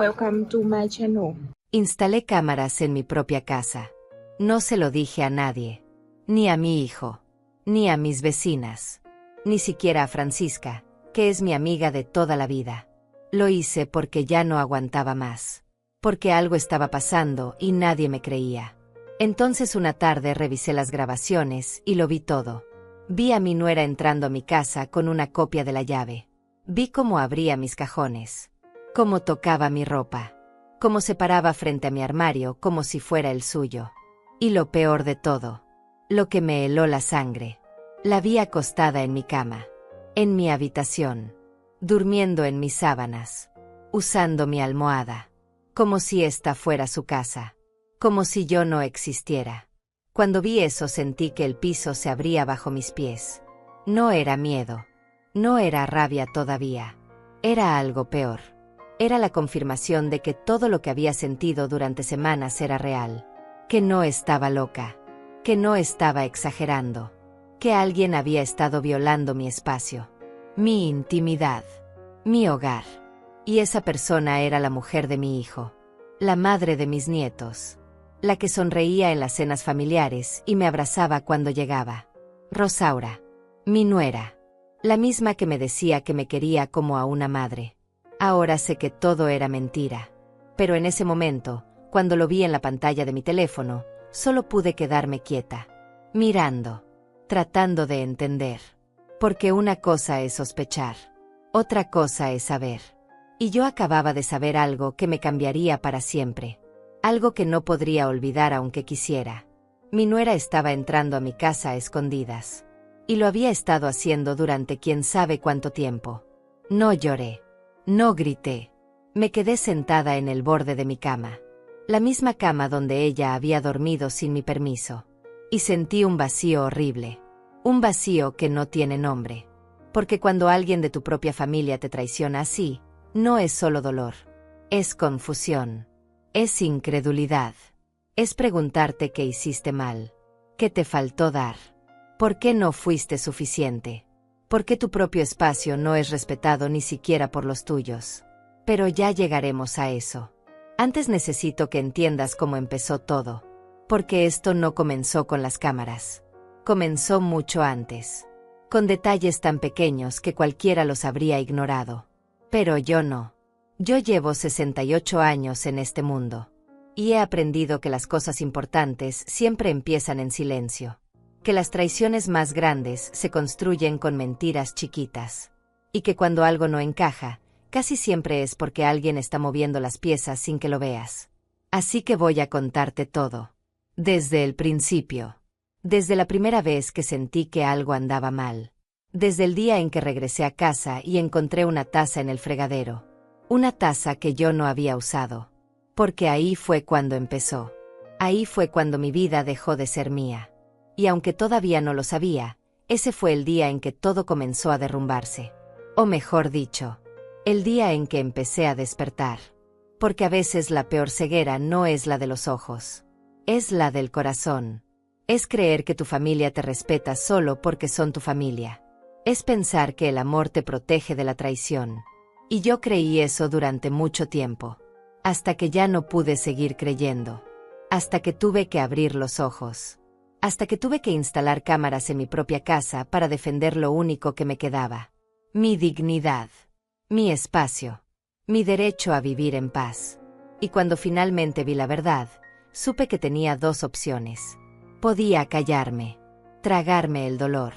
Welcome to my channel. Instalé cámaras en mi propia casa. No se lo dije a nadie. Ni a mi hijo. Ni a mis vecinas. Ni siquiera a Francisca, que es mi amiga de toda la vida. Lo hice porque ya no aguantaba más. Porque algo estaba pasando y nadie me creía. Entonces una tarde revisé las grabaciones y lo vi todo. Vi a mi nuera entrando a mi casa con una copia de la llave. Vi cómo abría mis cajones. Cómo tocaba mi ropa. Cómo se paraba frente a mi armario como si fuera el suyo. Y lo peor de todo. Lo que me heló la sangre. La vi acostada en mi cama. En mi habitación. Durmiendo en mis sábanas. Usando mi almohada. Como si esta fuera su casa. Como si yo no existiera. Cuando vi eso sentí que el piso se abría bajo mis pies. No era miedo. No era rabia todavía. Era algo peor. Era la confirmación de que todo lo que había sentido durante semanas era real. Que no estaba loca. Que no estaba exagerando. Que alguien había estado violando mi espacio. Mi intimidad. Mi hogar. Y esa persona era la mujer de mi hijo. La madre de mis nietos. La que sonreía en las cenas familiares y me abrazaba cuando llegaba. Rosaura. Mi nuera. La misma que me decía que me quería como a una madre. Ahora sé que todo era mentira. Pero en ese momento, cuando lo vi en la pantalla de mi teléfono, solo pude quedarme quieta. Mirando. Tratando de entender. Porque una cosa es sospechar. Otra cosa es saber. Y yo acababa de saber algo que me cambiaría para siempre. Algo que no podría olvidar aunque quisiera. Mi nuera estaba entrando a mi casa a escondidas. Y lo había estado haciendo durante quién sabe cuánto tiempo. No lloré. No grité. Me quedé sentada en el borde de mi cama. La misma cama donde ella había dormido sin mi permiso. Y sentí un vacío horrible. Un vacío que no tiene nombre. Porque cuando alguien de tu propia familia te traiciona así, no es solo dolor. Es confusión. Es incredulidad. Es preguntarte qué hiciste mal. ¿Qué te faltó dar? ¿Por qué no fuiste suficiente? ¿Por qué tu propio espacio no es respetado ni siquiera por los tuyos? Pero ya llegaremos a eso. Antes necesito que entiendas cómo empezó todo. Porque esto no comenzó con las cámaras. Comenzó mucho antes. Con detalles tan pequeños que cualquiera los habría ignorado. Pero yo no. Yo llevo 68 años en este mundo. Y he aprendido que las cosas importantes siempre empiezan en silencio. Que las traiciones más grandes se construyen con mentiras chiquitas. Y que cuando algo no encaja, casi siempre es porque alguien está moviendo las piezas sin que lo veas. Así que voy a contarte todo. Desde el principio. Desde la primera vez que sentí que algo andaba mal. Desde el día en que regresé a casa y encontré una taza en el fregadero. Una taza que yo no había usado. Porque ahí fue cuando empezó. Ahí fue cuando mi vida dejó de ser mía. Y aunque todavía no lo sabía, ese fue el día en que todo comenzó a derrumbarse. O mejor dicho, el día en que empecé a despertar. Porque a veces la peor ceguera no es la de los ojos. Es la del corazón. Es creer que tu familia te respeta solo porque son tu familia. Es pensar que el amor te protege de la traición. Y yo creí eso durante mucho tiempo. Hasta que ya no pude seguir creyendo. Hasta que tuve que abrir los ojos. Hasta que tuve que instalar cámaras en mi propia casa para defender lo único que me quedaba. Mi dignidad. Mi espacio. Mi derecho a vivir en paz. Y cuando finalmente vi la verdad, supe que tenía dos opciones. Podía callarme. Tragarme el dolor.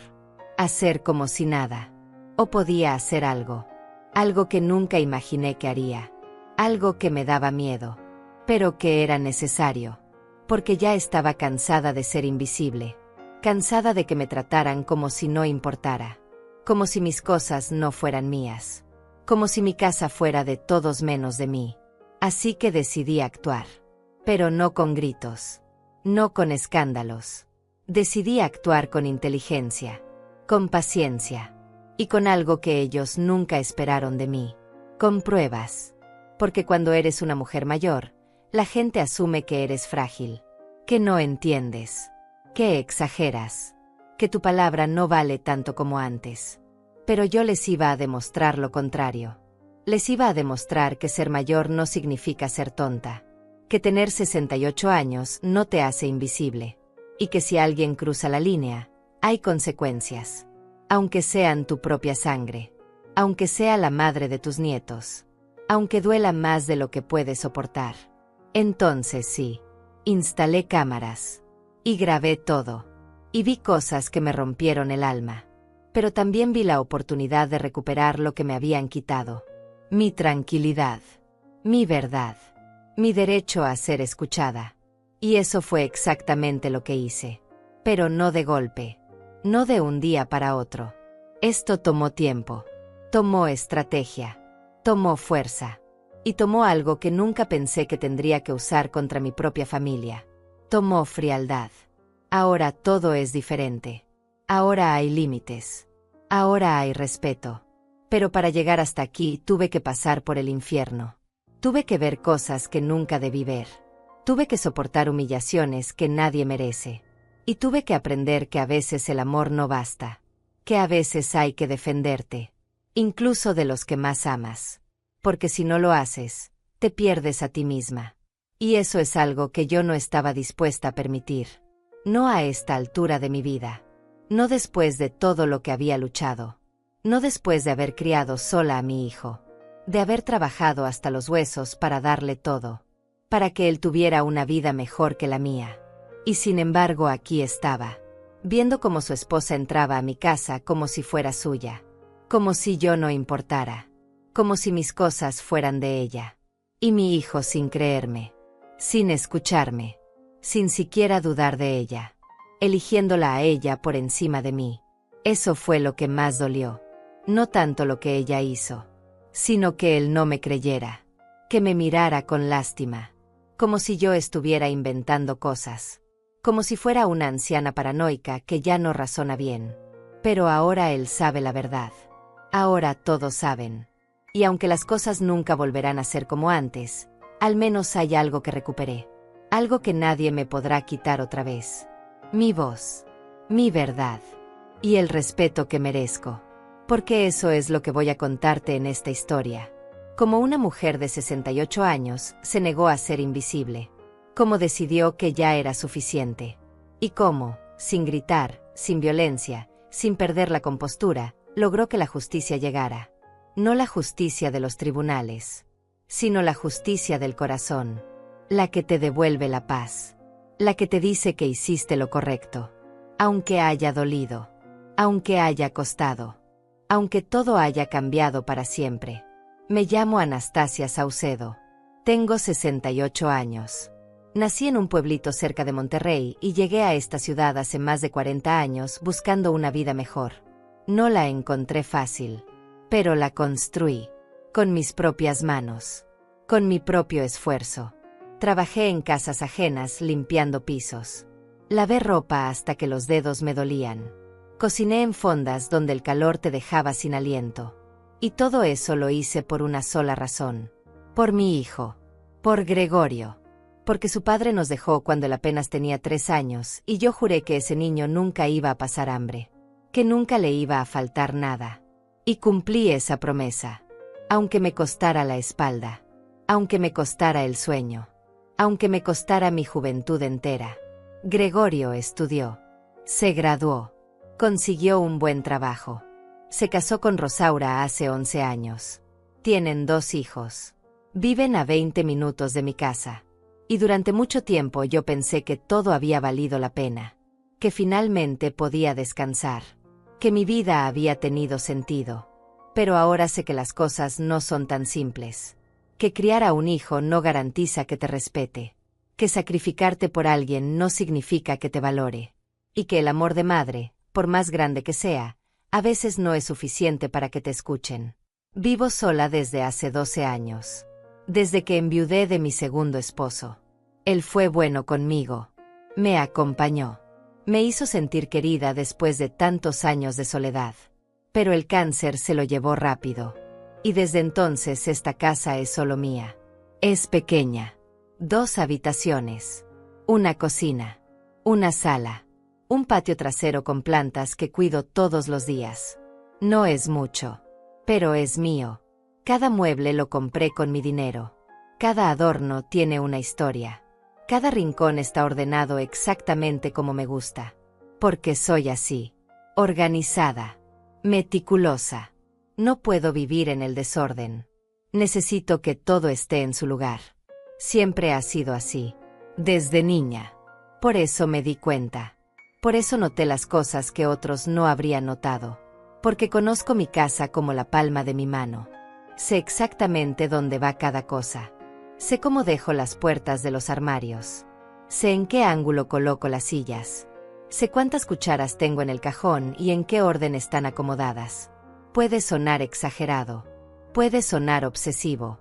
Hacer como si nada. O podía hacer algo. Algo que nunca imaginé que haría. Algo que me daba miedo. Pero que era necesario. Porque ya estaba cansada de ser invisible. Cansada de que me trataran como si no importara. Como si mis cosas no fueran mías. Como si mi casa fuera de todos menos de mí. Así que decidí actuar. Pero no con gritos. No con escándalos. Decidí actuar con inteligencia. Con paciencia. Y con algo que ellos nunca esperaron de mí. Con pruebas. Porque cuando eres una mujer mayor, la gente asume que eres frágil. Que no entiendes. Que exageras. Que tu palabra no vale tanto como antes. Pero yo les iba a demostrar lo contrario. Les iba a demostrar que ser mayor no significa ser tonta, que tener 68 años no te hace invisible, y que si alguien cruza la línea, hay consecuencias, aunque sean tu propia sangre, aunque sea la madre de tus nietos, aunque duela más de lo que puedes soportar. Entonces sí, instalé cámaras, y grabé todo, y vi cosas que me rompieron el alma, pero también vi la oportunidad de recuperar lo que me habían quitado, mi tranquilidad, mi verdad, mi derecho a ser escuchada. Y eso fue exactamente lo que hice, pero no de golpe, no de un día para otro. Esto tomó tiempo, tomó estrategia, tomó fuerza, y tomó algo que nunca pensé que tendría que usar contra mi propia familia. Tomó frialdad. Ahora todo es diferente. Ahora hay límites. Ahora hay respeto. Pero para llegar hasta aquí tuve que pasar por el infierno. Tuve que ver cosas que nunca debí ver. Tuve que soportar humillaciones que nadie merece. Y tuve que aprender que a veces el amor no basta. Que a veces hay que defenderte. Incluso de los que más amas. Porque si no lo haces, te pierdes a ti misma. Y eso es algo que yo no estaba dispuesta a permitir. No a esta altura de mi vida. No después de todo lo que había luchado. No después de haber criado sola a mi hijo. De haber trabajado hasta los huesos para darle todo. Para que él tuviera una vida mejor que la mía. Y sin embargo aquí estaba. Viendo cómo su esposa entraba a mi casa como si fuera suya. Como si yo no importara. Como si mis cosas fueran de ella. Y mi hijo sin creerme. Sin escucharme. Sin siquiera dudar de ella. Eligiéndola a ella por encima de mí. Eso fue lo que más dolió. No tanto lo que ella hizo. Sino que él no me creyera. Que me mirara con lástima. Como si yo estuviera inventando cosas. Como si fuera una anciana paranoica que ya no razona bien. Pero ahora él sabe la verdad. Ahora todos saben. Y aunque las cosas nunca volverán a ser como antes, al menos hay algo que recuperé. Algo que nadie me podrá quitar otra vez. Mi voz. Mi verdad. Y el respeto que merezco. Porque eso es lo que voy a contarte en esta historia. Como una mujer de 68 años se negó a ser invisible. Cómo decidió que ya era suficiente. Y cómo, sin gritar, sin violencia, sin perder la compostura, logró que la justicia llegara. No la justicia de los tribunales, sino la justicia del corazón. La que te devuelve la paz. La que te dice que hiciste lo correcto. Aunque haya dolido. Aunque haya costado. Aunque todo haya cambiado para siempre. Me llamo Anastasia Saucedo. Tengo 68 años. Nací en un pueblito cerca de Monterrey y llegué a esta ciudad hace más de 40 años buscando una vida mejor. No la encontré fácil. Pero la construí. Con mis propias manos. Con mi propio esfuerzo. Trabajé en casas ajenas limpiando pisos. Lavé ropa hasta que los dedos me dolían. Cociné en fondas donde el calor te dejaba sin aliento. Y todo eso lo hice por una sola razón. Por mi hijo. Por Gregorio. Porque su padre nos dejó cuando él apenas tenía 3 años y yo juré que ese niño nunca iba a pasar hambre. Que nunca le iba a faltar nada. Y cumplí esa promesa. Aunque me costara la espalda. Aunque me costara el sueño. Aunque me costara mi juventud entera. Gregorio estudió. Se graduó. Consiguió un buen trabajo. Se casó con Rosaura hace 11 años. Tienen 2 hijos. Viven a 20 minutos de mi casa. Y durante mucho tiempo yo pensé que todo había valido la pena. Que finalmente podía descansar. Que mi vida había tenido sentido. Pero ahora sé que las cosas no son tan simples. Que criar a un hijo no garantiza que te respete. Que sacrificarte por alguien no significa que te valore. Y que el amor de madre, por más grande que sea, a veces no es suficiente para que te escuchen. Vivo sola desde hace 12 años. Desde que enviudé de mi segundo esposo. Él fue bueno conmigo. Me acompañó. Me hizo sentir querida después de tantos años de soledad. Pero el cáncer se lo llevó rápido. Y desde entonces esta casa es solo mía. Es pequeña. 2 habitaciones. Una cocina. Una sala. Un patio trasero con plantas que cuido todos los días. No es mucho. Pero es mío. Cada mueble lo compré con mi dinero. Cada adorno tiene una historia. Cada rincón está ordenado exactamente como me gusta. Porque soy así. Organizada. Meticulosa. No puedo vivir en el desorden. Necesito que todo esté en su lugar. Siempre ha sido así. Desde niña. Por eso me di cuenta. Por eso noté las cosas que otros no habrían notado. Porque conozco mi casa como la palma de mi mano. Sé exactamente dónde va cada cosa. Sé cómo dejo las puertas de los armarios. Sé en qué ángulo coloco las sillas. Sé cuántas cucharas tengo en el cajón y en qué orden están acomodadas. Puede sonar exagerado. Puede sonar obsesivo.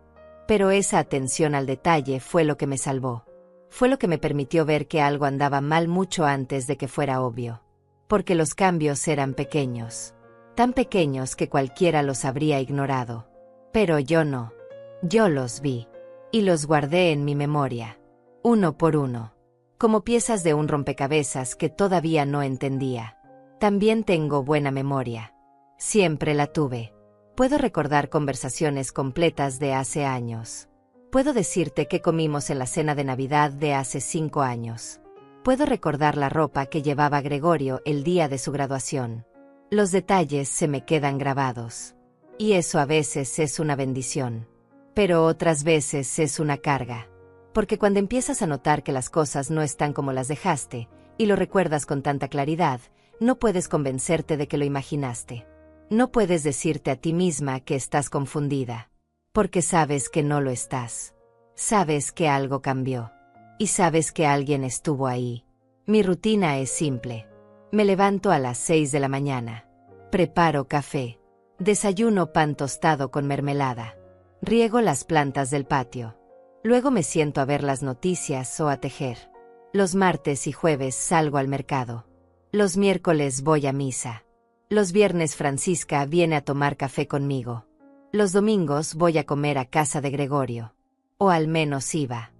Pero esa atención al detalle fue lo que me salvó. Fue lo que me permitió ver que algo andaba mal mucho antes de que fuera obvio. Porque los cambios eran pequeños. Tan pequeños que cualquiera los habría ignorado. Pero yo no. Yo los vi. Y los guardé en mi memoria. Uno por uno. Como piezas de un rompecabezas que todavía no entendía. También tengo buena memoria. Siempre la tuve. Puedo recordar conversaciones completas de hace años. Puedo decirte qué comimos en la cena de Navidad de hace 5 años. Puedo recordar la ropa que llevaba Gregorio el día de su graduación. Los detalles se me quedan grabados. Y eso a veces es una bendición. Pero otras veces es una carga. Porque cuando empiezas a notar que las cosas no están como las dejaste, y lo recuerdas con tanta claridad, no puedes convencerte de que lo imaginaste. No puedes decirte a ti misma que estás confundida. Porque sabes que no lo estás. Sabes que algo cambió. Y sabes que alguien estuvo ahí. Mi rutina es simple. Me levanto a las 6 de la mañana. Preparo café. Desayuno pan tostado con mermelada. Riego las plantas del patio. Luego me siento a ver las noticias o a tejer. Los martes y jueves salgo al mercado. Los miércoles voy a misa. Los viernes Francisca viene a tomar café conmigo. Los domingos voy a comer a casa de Gregorio. O al menos iba.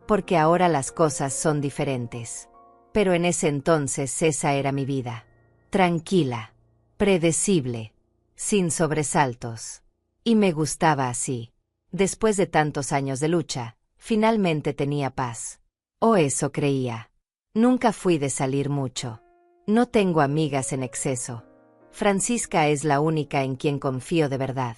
Porque ahora las cosas son diferentes. Pero en ese entonces esa era mi vida. Tranquila. Predecible. Sin sobresaltos. Y me gustaba así. Después de tantos años de lucha, finalmente tenía paz. O eso creía. Nunca fui de salir mucho. No tengo amigas en exceso. Francisca es la única en quien confío de verdad.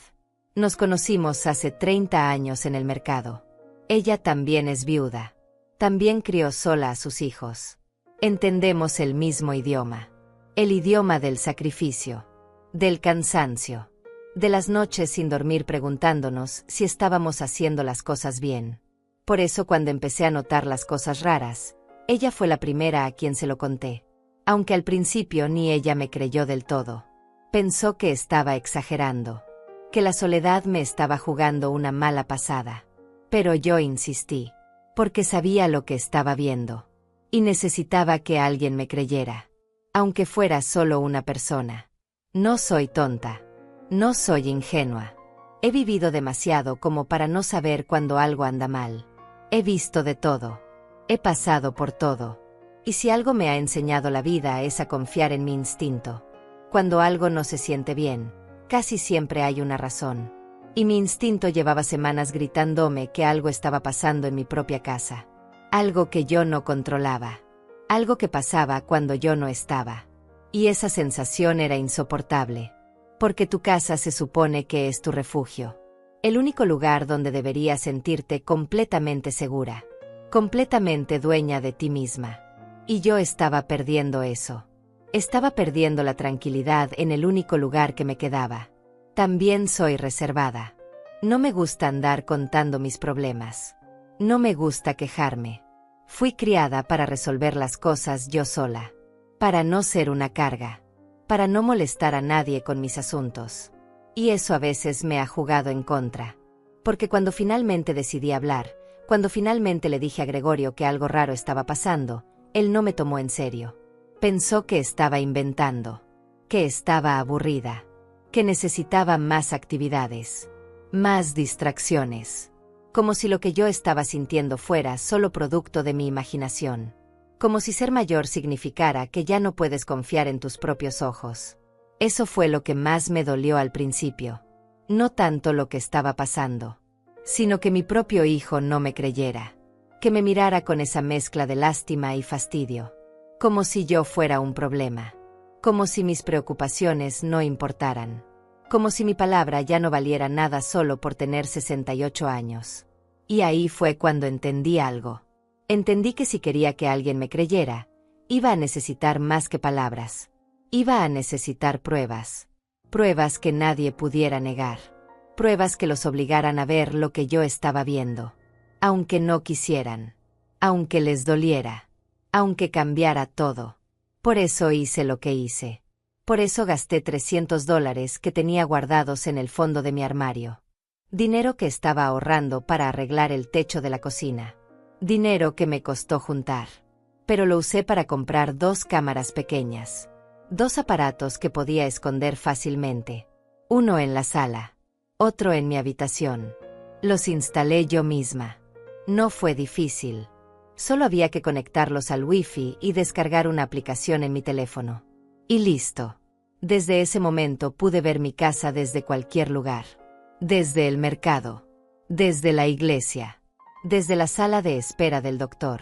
Nos conocimos hace 30 años en el mercado. Ella también es viuda. También crió sola a sus hijos. Entendemos el mismo idioma. El idioma del sacrificio. Del cansancio. De las noches sin dormir preguntándonos si estábamos haciendo las cosas bien. Por eso cuando empecé a notar las cosas raras, ella fue la primera a quien se lo conté. Aunque al principio ni ella me creyó del todo. Pensó que estaba exagerando. Que la soledad me estaba jugando una mala pasada. Pero yo insistí. Porque sabía lo que estaba viendo. Y necesitaba que alguien me creyera. Aunque fuera solo una persona. No soy tonta. No soy ingenua. He vivido demasiado como para no saber cuando algo anda mal. He visto de todo. He pasado por todo. Y si algo me ha enseñado la vida es a confiar en mi instinto. Cuando algo no se siente bien, casi siempre hay una razón. Y mi instinto llevaba semanas gritándome que algo estaba pasando en mi propia casa. Algo que yo no controlaba. Algo que pasaba cuando yo no estaba. Y esa sensación era insoportable. Porque tu casa se supone que es tu refugio. El único lugar donde deberías sentirte completamente segura. Completamente dueña de ti misma. Y yo estaba perdiendo eso. Estaba perdiendo la tranquilidad en el único lugar que me quedaba. También soy reservada. No me gusta andar contando mis problemas. No me gusta quejarme. Fui criada para resolver las cosas yo sola. Para no ser una carga. Para no molestar a nadie con mis asuntos. Y eso a veces me ha jugado en contra. Porque cuando finalmente decidí hablar, cuando finalmente le dije a Gregorio que algo raro estaba pasando, él no me tomó en serio. Pensó que estaba inventando. Que estaba aburrida. Que necesitaba más actividades. Más distracciones. Como si lo que yo estaba sintiendo fuera solo producto de mi imaginación. Como si ser mayor significara que ya no puedes confiar en tus propios ojos. Eso fue lo que más me dolió al principio. No tanto lo que estaba pasando, sino que mi propio hijo no me creyera, que me mirara con esa mezcla de lástima y fastidio, como si yo fuera un problema, como si mis preocupaciones no importaran, como si mi palabra ya no valiera nada solo por tener 68 años. Y ahí fue cuando entendí algo. Entendí que si quería que alguien me creyera, iba a necesitar más que palabras. Iba a necesitar pruebas. Pruebas que nadie pudiera negar. Pruebas que los obligaran a ver lo que yo estaba viendo. Aunque no quisieran. Aunque les doliera. Aunque cambiara todo. Por eso hice lo que hice. Por eso gasté $300 que tenía guardados en el fondo de mi armario. Dinero que estaba ahorrando para arreglar el techo de la cocina. Dinero que me costó juntar. Pero lo usé para comprar 2 cámaras pequeñas. 2 aparatos que podía esconder fácilmente. Uno en la sala. Otro en mi habitación. Los instalé yo misma. No fue difícil. Solo había que conectarlos al Wi-Fi y descargar una aplicación en mi teléfono. Y listo. Desde ese momento pude ver mi casa desde cualquier lugar. Desde el mercado. Desde la iglesia. Desde la sala de espera del doctor.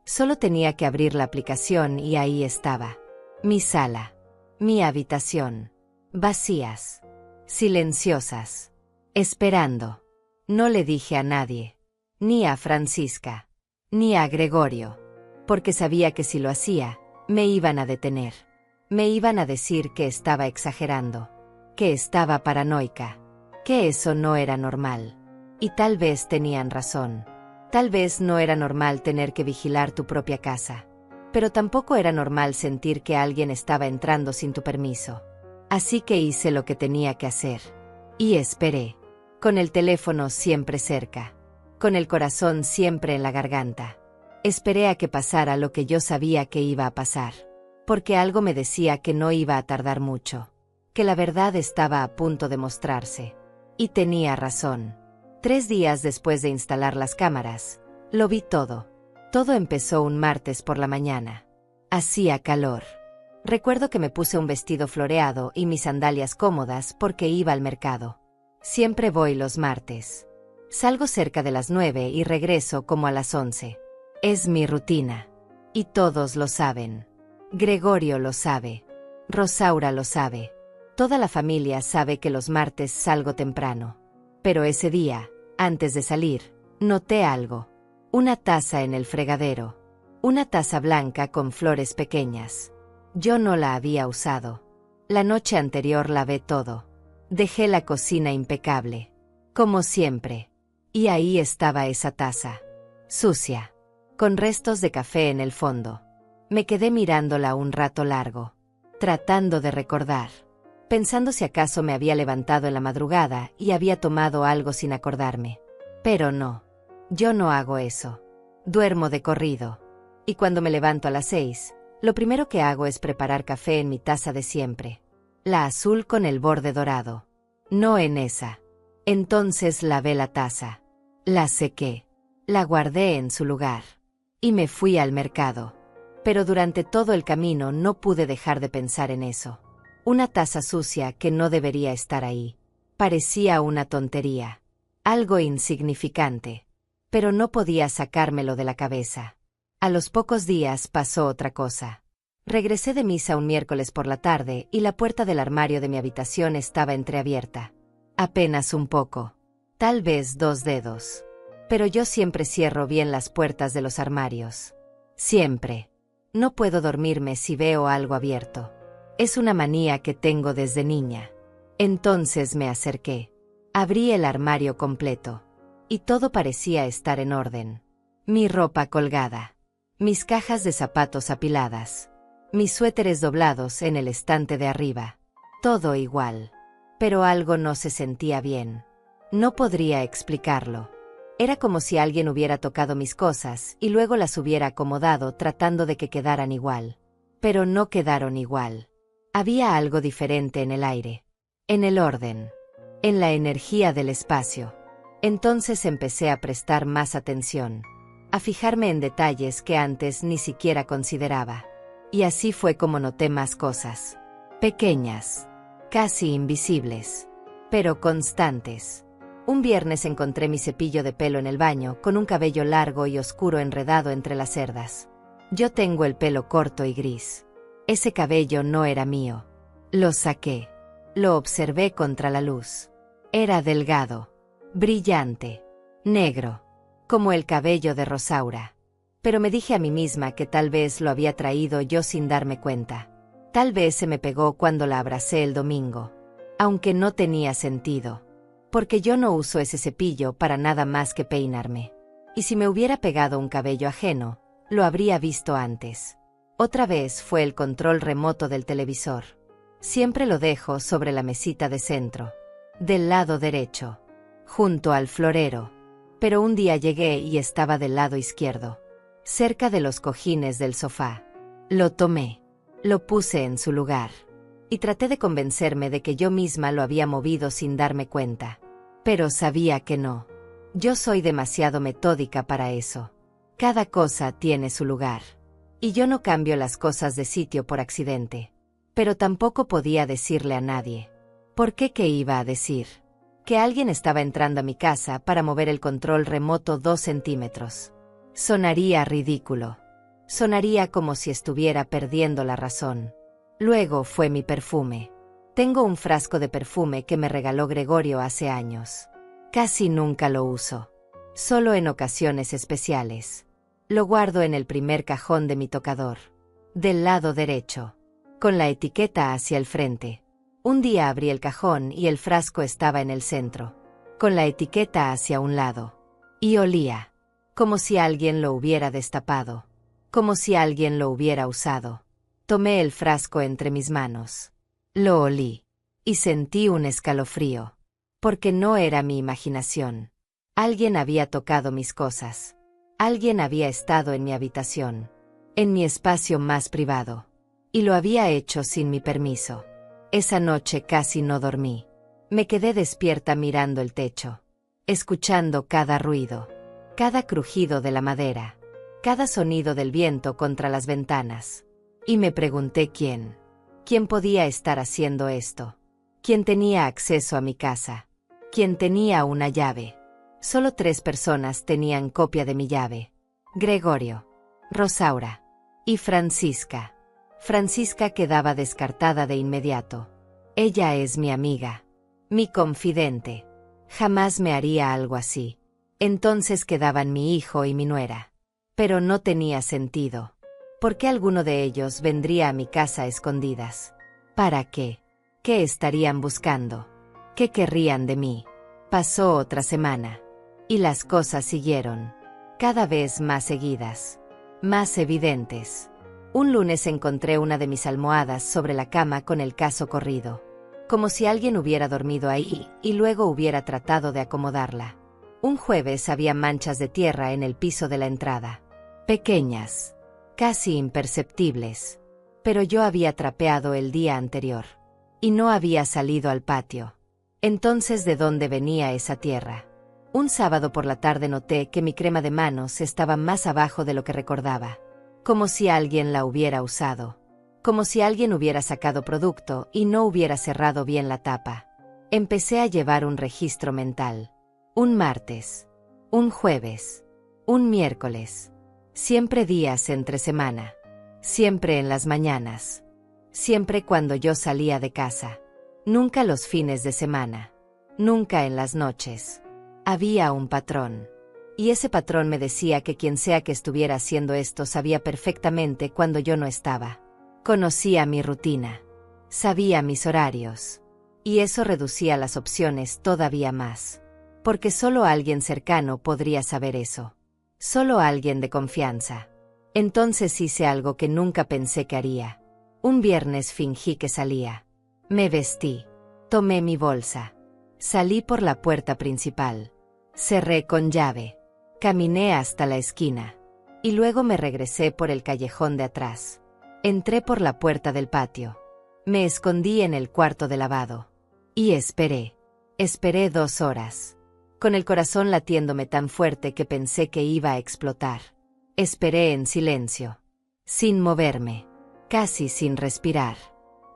Solo tenía que abrir la aplicación y ahí estaba. Mi sala. Mi habitación. Vacías. Silenciosas. Esperando. No le dije a nadie. Ni a Francisca. Ni a Gregorio. Porque sabía que si lo hacía, me iban a detener. Me iban a decir que estaba exagerando. Que estaba paranoica. Que eso no era normal. Y tal vez tenían razón. Tal vez no era normal tener que vigilar tu propia casa. Pero tampoco era normal sentir que alguien estaba entrando sin tu permiso. Así que hice lo que tenía que hacer. Y esperé. Con el teléfono siempre cerca. Con el corazón siempre en la garganta. Esperé a que pasara lo que yo sabía que iba a pasar. Porque algo me decía que no iba a tardar mucho. Que la verdad estaba a punto de mostrarse. Y tenía razón. 3 días después de instalar las cámaras, lo vi todo. Todo empezó un martes por la mañana. Hacía calor. Recuerdo que me puse un vestido floreado y mis sandalias cómodas porque iba al mercado. Siempre voy los martes. Salgo cerca de las 9 y regreso como a las 11. Es mi rutina. Y todos lo saben. Gregorio lo sabe. Rosaura lo sabe. Toda la familia sabe que los martes salgo temprano. Pero ese día, antes de salir, noté algo. Una taza en el fregadero. Una taza blanca con flores pequeñas. Yo no la había usado. La noche anterior lavé todo. Dejé la cocina impecable. Como siempre. Y ahí estaba esa taza. Sucia. Con restos de café en el fondo. Me quedé mirándola un rato largo. Tratando de recordar. Pensando si acaso me había levantado en la madrugada y había tomado algo sin acordarme. Pero no. Yo no hago eso. Duermo de corrido. Y cuando me levanto a las 6, lo primero que hago es preparar café en mi taza de siempre. La azul con el borde dorado. No en esa. Entonces lavé la taza. La sequé. La guardé en su lugar. Y me fui al mercado. Pero durante todo el camino no pude dejar de pensar en eso. Una taza sucia que no debería estar ahí. Parecía una tontería. Algo insignificante. Pero no podía sacármelo de la cabeza. A los pocos días pasó otra cosa. Regresé de misa un miércoles por la tarde y la puerta del armario de mi habitación estaba entreabierta. Apenas un poco. Tal vez 2 dedos. Pero yo siempre cierro bien las puertas de los armarios. Siempre. No puedo dormirme si veo algo abierto. Es una manía que tengo desde niña. Entonces me acerqué. Abrí el armario completo. Y todo parecía estar en orden. Mi ropa colgada. Mis cajas de zapatos apiladas. Mis suéteres doblados en el estante de arriba. Todo igual. Pero algo no se sentía bien. No podría explicarlo. Era como si alguien hubiera tocado mis cosas y luego las hubiera acomodado tratando de que quedaran igual. Pero no quedaron igual. Había algo diferente en el aire. En el orden. En la energía del espacio. Entonces empecé a prestar más atención. A fijarme en detalles que antes ni siquiera consideraba. Y así fue como noté más cosas. Pequeñas. Casi invisibles. pero constantes. Un viernes encontré mi cepillo de pelo en el baño, con un cabello largo y oscuro enredado entre las cerdas. Yo tengo el pelo corto y gris. Ese cabello no era mío. Lo saqué. Lo observé contra la luz. Era delgado, brillante, negro, como el cabello de Rosaura. Pero me dije a mí misma que tal vez lo había traído yo sin darme cuenta. Tal vez se me pegó cuando la abracé el domingo. Aunque no tenía sentido. Porque yo no uso ese cepillo para nada más que peinarme. Y si me hubiera pegado un cabello ajeno, lo habría visto antes. Otra vez fue el control remoto del televisor. Siempre lo dejo sobre la mesita de centro, del lado derecho, junto al florero. Pero un día llegué y estaba del lado izquierdo, cerca de los cojines del sofá. Lo tomé, lo puse en su lugar, y traté de convencerme de que yo misma lo había movido sin darme cuenta. Pero sabía que no. Yo soy demasiado metódica para eso. Cada cosa tiene su lugar. Y yo no cambio las cosas de sitio por accidente. Pero tampoco podía decirle a nadie. ¿Por qué? ¿Qué iba a decir? Que alguien estaba entrando a mi casa para mover el control remoto 2 centímetros. Sonaría ridículo. Sonaría como si estuviera perdiendo la razón. Luego fue mi perfume. Tengo un frasco de perfume que me regaló Gregorio hace años. Casi nunca lo uso. Solo en ocasiones especiales. Lo guardo en el primer cajón de mi tocador. Del lado derecho. Con la etiqueta hacia el frente. Un día abrí el cajón y el frasco estaba en el centro. Con la etiqueta hacia un lado. Y olía. Como si alguien lo hubiera destapado. Como si alguien lo hubiera usado. Tomé el frasco entre mis manos. Lo olí. Y sentí un escalofrío. Porque no era mi imaginación. Alguien había tocado mis cosas. Alguien había estado en mi habitación. En mi espacio más privado. Y lo había hecho sin mi permiso. Esa noche casi no dormí. Me quedé despierta mirando el techo. Escuchando cada ruido. Cada crujido de la madera. Cada sonido del viento contra las ventanas. Y me pregunté quién. ¿Quién podía estar haciendo esto? ¿Quién tenía acceso a mi casa? ¿Quién tenía una llave? Solo 3 personas tenían copia de mi llave. Gregorio, Rosaura y Francisca. Francisca quedaba descartada de inmediato. Ella es mi amiga. Mi confidente. Jamás me haría algo así. Entonces quedaban mi hijo y mi nuera. Pero no tenía sentido. ¿Por qué alguno de ellos vendría a mi casa a escondidas? ¿Para qué? ¿Qué estarían buscando? ¿Qué querrían de mí? Pasó otra semana. Y las cosas siguieron. Cada vez más seguidas. Más evidentes. Un lunes encontré una de mis almohadas sobre la cama con el caso corrido. Como si alguien hubiera dormido ahí y luego hubiera tratado de acomodarla. Un jueves había manchas de tierra en el piso de la entrada. Pequeñas. Casi imperceptibles. Pero yo había trapeado el día anterior. Y no había salido al patio. Entonces, ¿de dónde venía esa tierra? Un sábado por la tarde noté que mi crema de manos estaba más abajo de lo que recordaba. Como si alguien la hubiera usado. Como si alguien hubiera sacado producto y no hubiera cerrado bien la tapa. Empecé a llevar un registro mental. Un martes. Un jueves. Un miércoles. Siempre días entre semana. Siempre en las mañanas. Siempre cuando yo salía de casa. Nunca los fines de semana. Nunca en las noches. Había un patrón. Y ese patrón me decía que quien sea que estuviera haciendo esto sabía perfectamente cuando yo no estaba. Conocía mi rutina. Sabía mis horarios. Y eso reducía las opciones todavía más. Porque solo alguien cercano podría saber eso. Solo alguien de confianza. Entonces hice algo que nunca pensé que haría. Un viernes fingí que salía. Me vestí. Tomé mi bolsa. Salí por la puerta principal. Cerré con llave. Caminé hasta la esquina. Y luego me regresé por el callejón de atrás. Entré por la puerta del patio. Me escondí en el cuarto de lavado. Y esperé. Esperé 2 horas. Con el corazón latiéndome tan fuerte que pensé que iba a explotar. Esperé en silencio. Sin moverme. Casi sin respirar.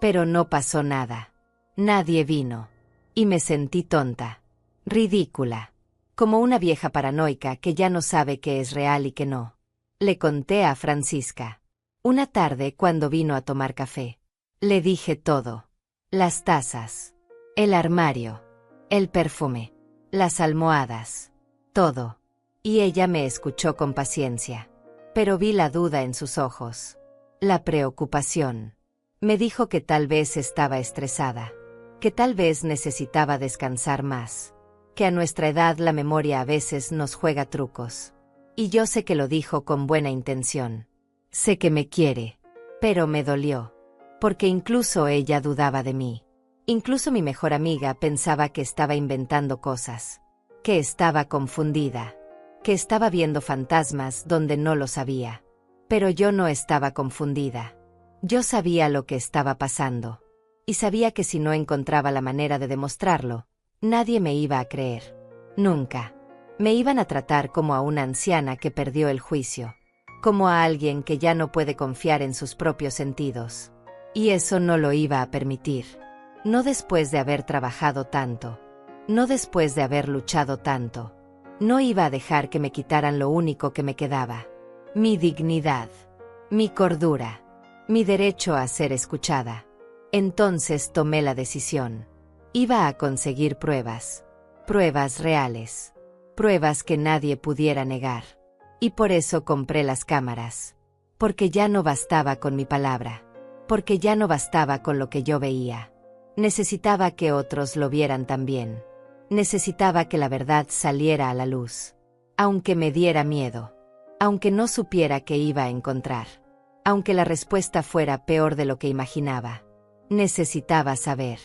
Pero no pasó nada. Nadie vino. Y me sentí tonta. Ridícula. Como una vieja paranoica que ya no sabe qué es real y qué no. Le conté a Francisca. Una tarde cuando vino a tomar café. Le dije todo. Las tazas. El armario. El perfume. Las almohadas. Todo. Y ella me escuchó con paciencia. Pero vi la duda en sus ojos. La preocupación. Me dijo que tal vez estaba estresada. Que tal vez necesitaba descansar más. Que a nuestra edad la memoria a veces nos juega trucos. Y yo sé que lo dijo con buena intención. Sé que me quiere. Pero me dolió. Porque incluso ella dudaba de mí. Incluso mi mejor amiga pensaba que estaba inventando cosas. Que estaba confundida. Que estaba viendo fantasmas donde no lo sabía. Pero yo no estaba confundida. Yo sabía lo que estaba pasando. Y sabía que si no encontraba la manera de demostrarlo, nadie me iba a creer. Nunca. Me iban a tratar como a una anciana que perdió el juicio. Como a alguien que ya no puede confiar en sus propios sentidos. Y eso no lo iba a permitir. No después de haber trabajado tanto. No después de haber luchado tanto. No iba a dejar que me quitaran lo único que me quedaba. Mi dignidad. Mi cordura. Mi derecho a ser escuchada. Entonces tomé la decisión. Iba a conseguir pruebas. Pruebas reales. Pruebas que nadie pudiera negar. Y por eso compré las cámaras. Porque ya no bastaba con mi palabra. Porque ya no bastaba con lo que yo veía. Necesitaba que otros lo vieran también. Necesitaba que la verdad saliera a la luz. Aunque me diera miedo. Aunque no supiera qué iba a encontrar. Aunque la respuesta fuera peor de lo que imaginaba. Necesitaba saber.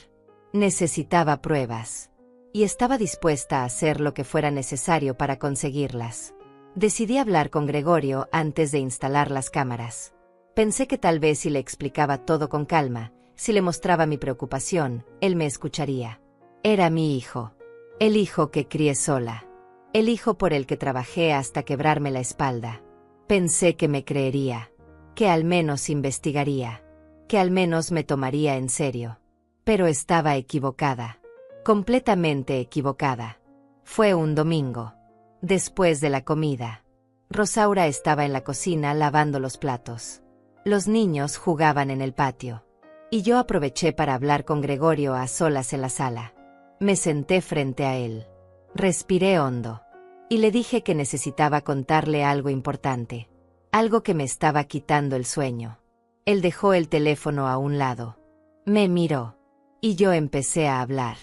Necesitaba pruebas. Y estaba dispuesta a hacer lo que fuera necesario para conseguirlas. Decidí hablar con Gregorio antes de instalar las cámaras. Pensé que tal vez si le explicaba todo con calma, si le mostraba mi preocupación, él me escucharía. Era mi hijo. El hijo que crié sola. El hijo por el que trabajé hasta quebrarme la espalda. Pensé que me creería. Que al menos investigaría. Que al menos me tomaría en serio. Pero estaba equivocada. Completamente equivocada. Fue un domingo. Después de la comida. Rosaura estaba en la cocina lavando los platos. Los niños jugaban en el patio. Y yo aproveché para hablar con Gregorio a solas en la sala. Me senté frente a él. Respiré hondo. Y le dije que necesitaba contarle algo importante. Algo que me estaba quitando el sueño. Él dejó el teléfono a un lado. Me miró. Y yo empecé a hablar.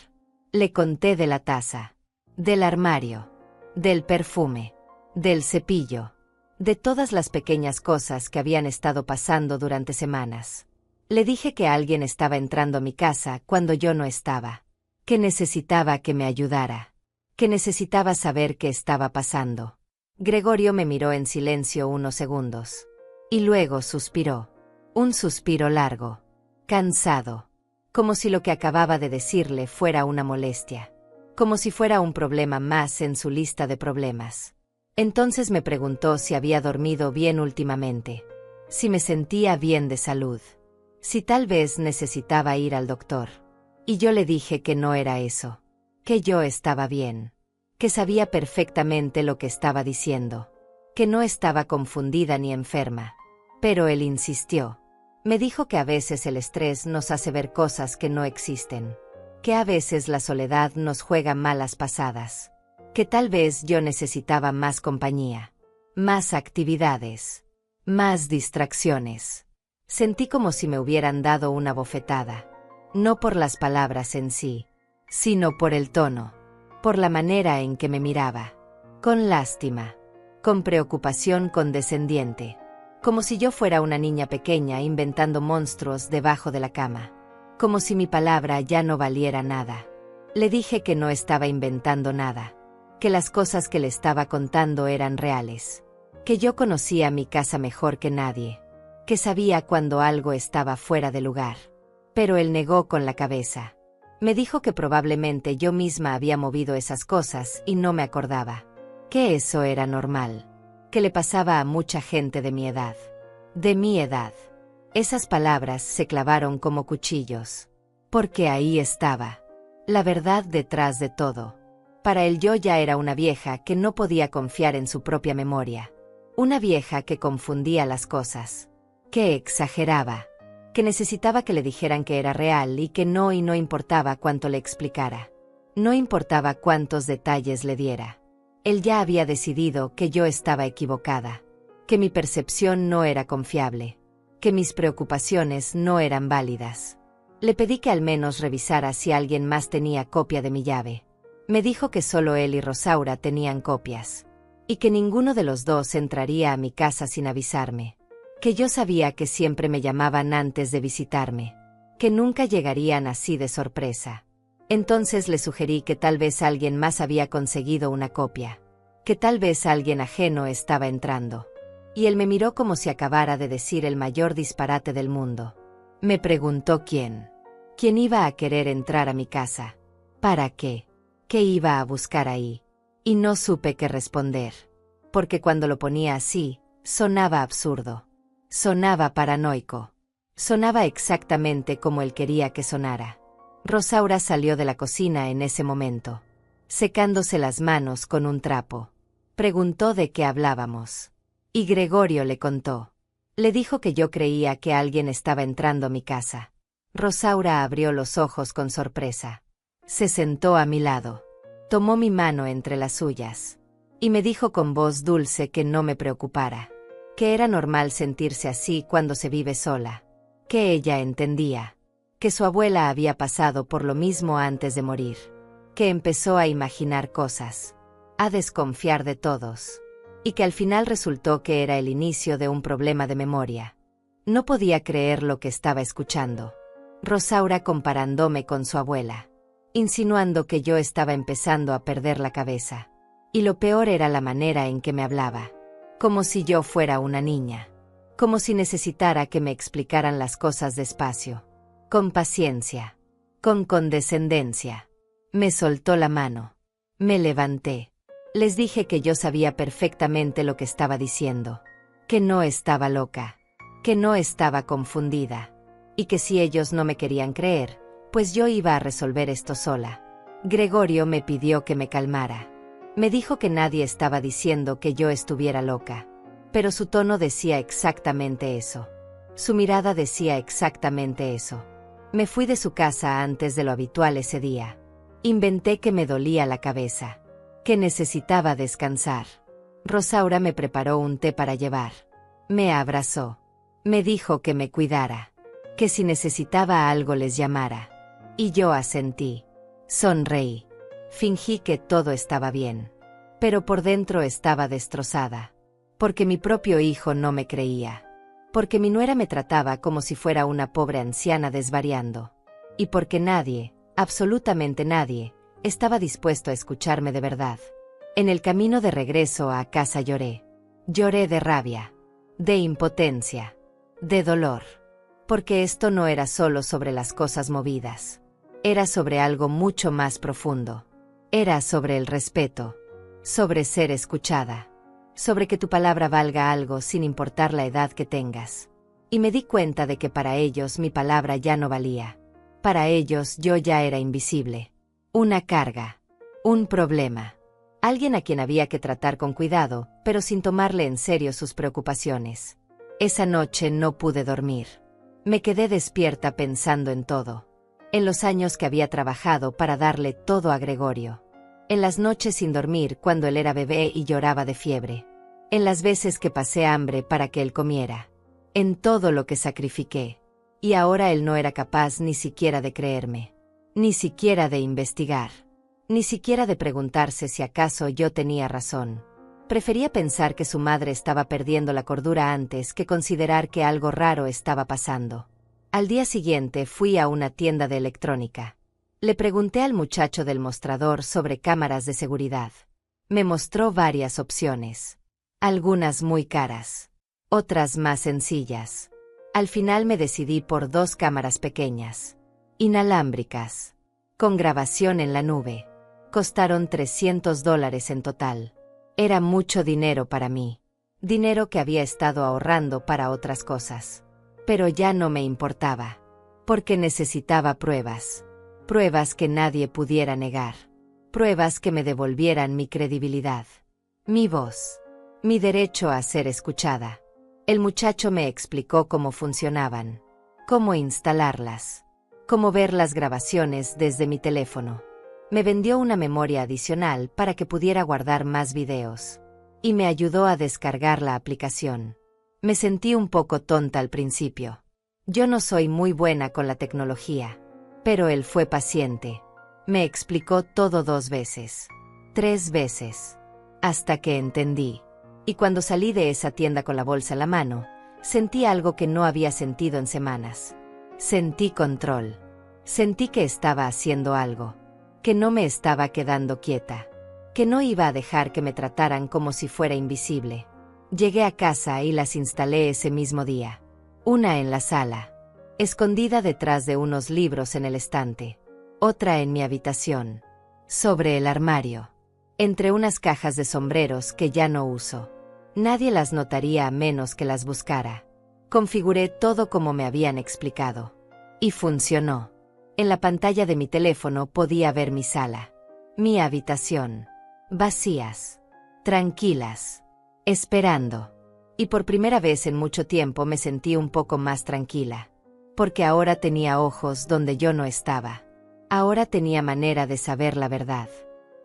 Le conté de la taza. Del armario. Del perfume. Del cepillo. De todas las pequeñas cosas que habían estado pasando durante semanas. Le dije que alguien estaba entrando a mi casa cuando yo no estaba. Que necesitaba que me ayudara. Que necesitaba saber qué estaba pasando. Gregorio me miró en silencio unos segundos. Y luego suspiró. Un suspiro largo. Cansado. Como si lo que acababa de decirle fuera una molestia. Como si fuera un problema más en su lista de problemas. Entonces me preguntó si había dormido bien últimamente. Si me sentía bien de salud. Si tal vez necesitaba ir al doctor. Y yo le dije que no era eso. Que yo estaba bien. Que sabía perfectamente lo que estaba diciendo. Que no estaba confundida ni enferma. Pero él insistió. Me dijo que a veces el estrés nos hace ver cosas que no existen. Que a veces la soledad nos juega malas pasadas. Que tal vez yo necesitaba más compañía. Más actividades. Más distracciones. Sentí como si me hubieran dado una bofetada. No por las palabras en sí, sino por el tono. Por la manera en que me miraba. Con lástima. Con preocupación condescendiente. Como si yo fuera una niña pequeña inventando monstruos debajo de la cama. Como si mi palabra ya no valiera nada. Le dije que no estaba inventando nada. Que las cosas que le estaba contando eran reales. Que yo conocía mi casa mejor que nadie. Que sabía cuando algo estaba fuera de lugar. Pero él negó con la cabeza. Me dijo que probablemente yo misma había movido esas cosas y no me acordaba. Que eso era normal. Que le pasaba a mucha gente de mi edad. De mi edad. Esas palabras se clavaron como cuchillos. Porque ahí estaba. La verdad detrás de todo. Para él yo ya era una vieja que no podía confiar en su propia memoria. Una vieja que confundía las cosas. Que exageraba. Que necesitaba que le dijeran que era real y no importaba cuánto le explicara. No importaba cuántos detalles le diera. Él ya había decidido que yo estaba equivocada. Que mi percepción no era confiable. Que mis preocupaciones no eran válidas. Le pedí que al menos revisara si alguien más tenía copia de mi llave. Me dijo que solo él y Rosaura tenían copias. Y que ninguno de los dos entraría a mi casa sin avisarme. Que yo sabía que siempre me llamaban antes de visitarme. Que nunca llegarían así de sorpresa. Entonces le sugerí que tal vez alguien más había conseguido una copia. Que tal vez alguien ajeno estaba entrando. Y él me miró como si acabara de decir el mayor disparate del mundo. Me preguntó quién. ¿Quién iba a querer entrar a mi casa? ¿Para qué? ¿Qué iba a buscar ahí? Y no supe qué responder. Porque cuando lo ponía así, sonaba absurdo. Sonaba paranoico. Sonaba exactamente como él quería que sonara. Rosaura salió de la cocina en ese momento, secándose las manos con un trapo. Preguntó de qué hablábamos. Y Gregorio le contó. Le dijo que yo creía que alguien estaba entrando a mi casa. Rosaura abrió los ojos con sorpresa. Se sentó a mi lado. Tomó mi mano entre las suyas. Y me dijo con voz dulce que no me preocupara. Que era normal sentirse así cuando se vive sola. Que ella entendía. Que su abuela había pasado por lo mismo antes de morir. Que empezó a imaginar cosas. A desconfiar de todos. Y que al final resultó que era el inicio de un problema de memoria. No podía creer lo que estaba escuchando. Rosaura comparándome con su abuela. Insinuando que yo estaba empezando a perder la cabeza. Y lo peor era la manera en que me hablaba. Como si yo fuera una niña. Como si necesitara que me explicaran las cosas despacio. Con paciencia. Con condescendencia. Me soltó la mano. Me levanté. Les dije que yo sabía perfectamente lo que estaba diciendo. Que no estaba loca. Que no estaba confundida. Y que si ellos no me querían creer, pues yo iba a resolver esto sola. Gregorio me pidió que me calmara. Me dijo que nadie estaba diciendo que yo estuviera loca. Pero su tono decía exactamente eso. Su mirada decía exactamente eso. Me fui de su casa antes de lo habitual ese día. Inventé que me dolía la cabeza. Que necesitaba descansar. Rosaura me preparó un té para llevar. Me abrazó. Me dijo que me cuidara. Que si necesitaba algo les llamara. Y yo asentí. Sonreí. Fingí que todo estaba bien. Pero por dentro estaba destrozada. Porque mi propio hijo no me creía. Porque mi nuera me trataba como si fuera una pobre anciana desvariando. Y porque nadie, absolutamente nadie, estaba dispuesto a escucharme de verdad. En el camino de regreso a casa lloré. Lloré de rabia. De impotencia. De dolor. Porque esto no era solo sobre las cosas movidas. Era sobre algo mucho más profundo. Era sobre el respeto. Sobre ser escuchada. Sobre que tu palabra valga algo sin importar la edad que tengas. Y me di cuenta de que para ellos mi palabra ya no valía. Para ellos yo ya era invisible. Una carga. Un problema. Alguien a quien había que tratar con cuidado, pero sin tomarle en serio sus preocupaciones. Esa noche no pude dormir. Me quedé despierta pensando en todo. En los años que había trabajado para darle todo a Gregorio. En las noches sin dormir cuando él era bebé y lloraba de fiebre. En las veces que pasé hambre para que él comiera. En todo lo que sacrifiqué. Y ahora él no era capaz ni siquiera de creerme. Ni siquiera de investigar. Ni siquiera de preguntarse si acaso yo tenía razón. Prefería pensar que su madre estaba perdiendo la cordura antes que considerar que algo raro estaba pasando. Al día siguiente fui a una tienda de electrónica. Le pregunté al muchacho del mostrador sobre cámaras de seguridad. Me mostró varias opciones. Algunas muy caras. Otras más sencillas. Al final me decidí por 2 cámaras pequeñas. Inalámbricas. Con grabación en la nube. Costaron $300 en total. Era mucho dinero para mí. Dinero que había estado ahorrando para otras cosas. Pero ya no me importaba. Porque necesitaba pruebas. Pruebas que nadie pudiera negar. Pruebas que me devolvieran mi credibilidad. Mi voz. Mi derecho a ser escuchada. El muchacho me explicó cómo funcionaban. Cómo instalarlas. Cómo ver las grabaciones desde mi teléfono. Me vendió una memoria adicional para que pudiera guardar más videos. Y me ayudó a descargar la aplicación. Me sentí un poco tonta al principio. Yo no soy muy buena con la tecnología. Pero él fue paciente. Me explicó todo 2 veces. 3 veces. Hasta que entendí. Y cuando salí de esa tienda con la bolsa en la mano, sentí algo que no había sentido en semanas. Sentí control. Sentí que estaba haciendo algo. Que no me estaba quedando quieta. Que no iba a dejar que me trataran como si fuera invisible. Llegué a casa y las instalé ese mismo día. Una en la sala. Escondida detrás de unos libros en el estante. Otra en mi habitación. Sobre el armario. Entre unas cajas de sombreros que ya no uso. Nadie las notaría a menos que las buscara. Configuré todo como me habían explicado. Y funcionó. En la pantalla de mi teléfono podía ver mi sala. Mi habitación. Vacías. Tranquilas. Esperando. Y por primera vez en mucho tiempo me sentí un poco más tranquila. Porque ahora tenía ojos donde yo no estaba. Ahora tenía manera de saber la verdad.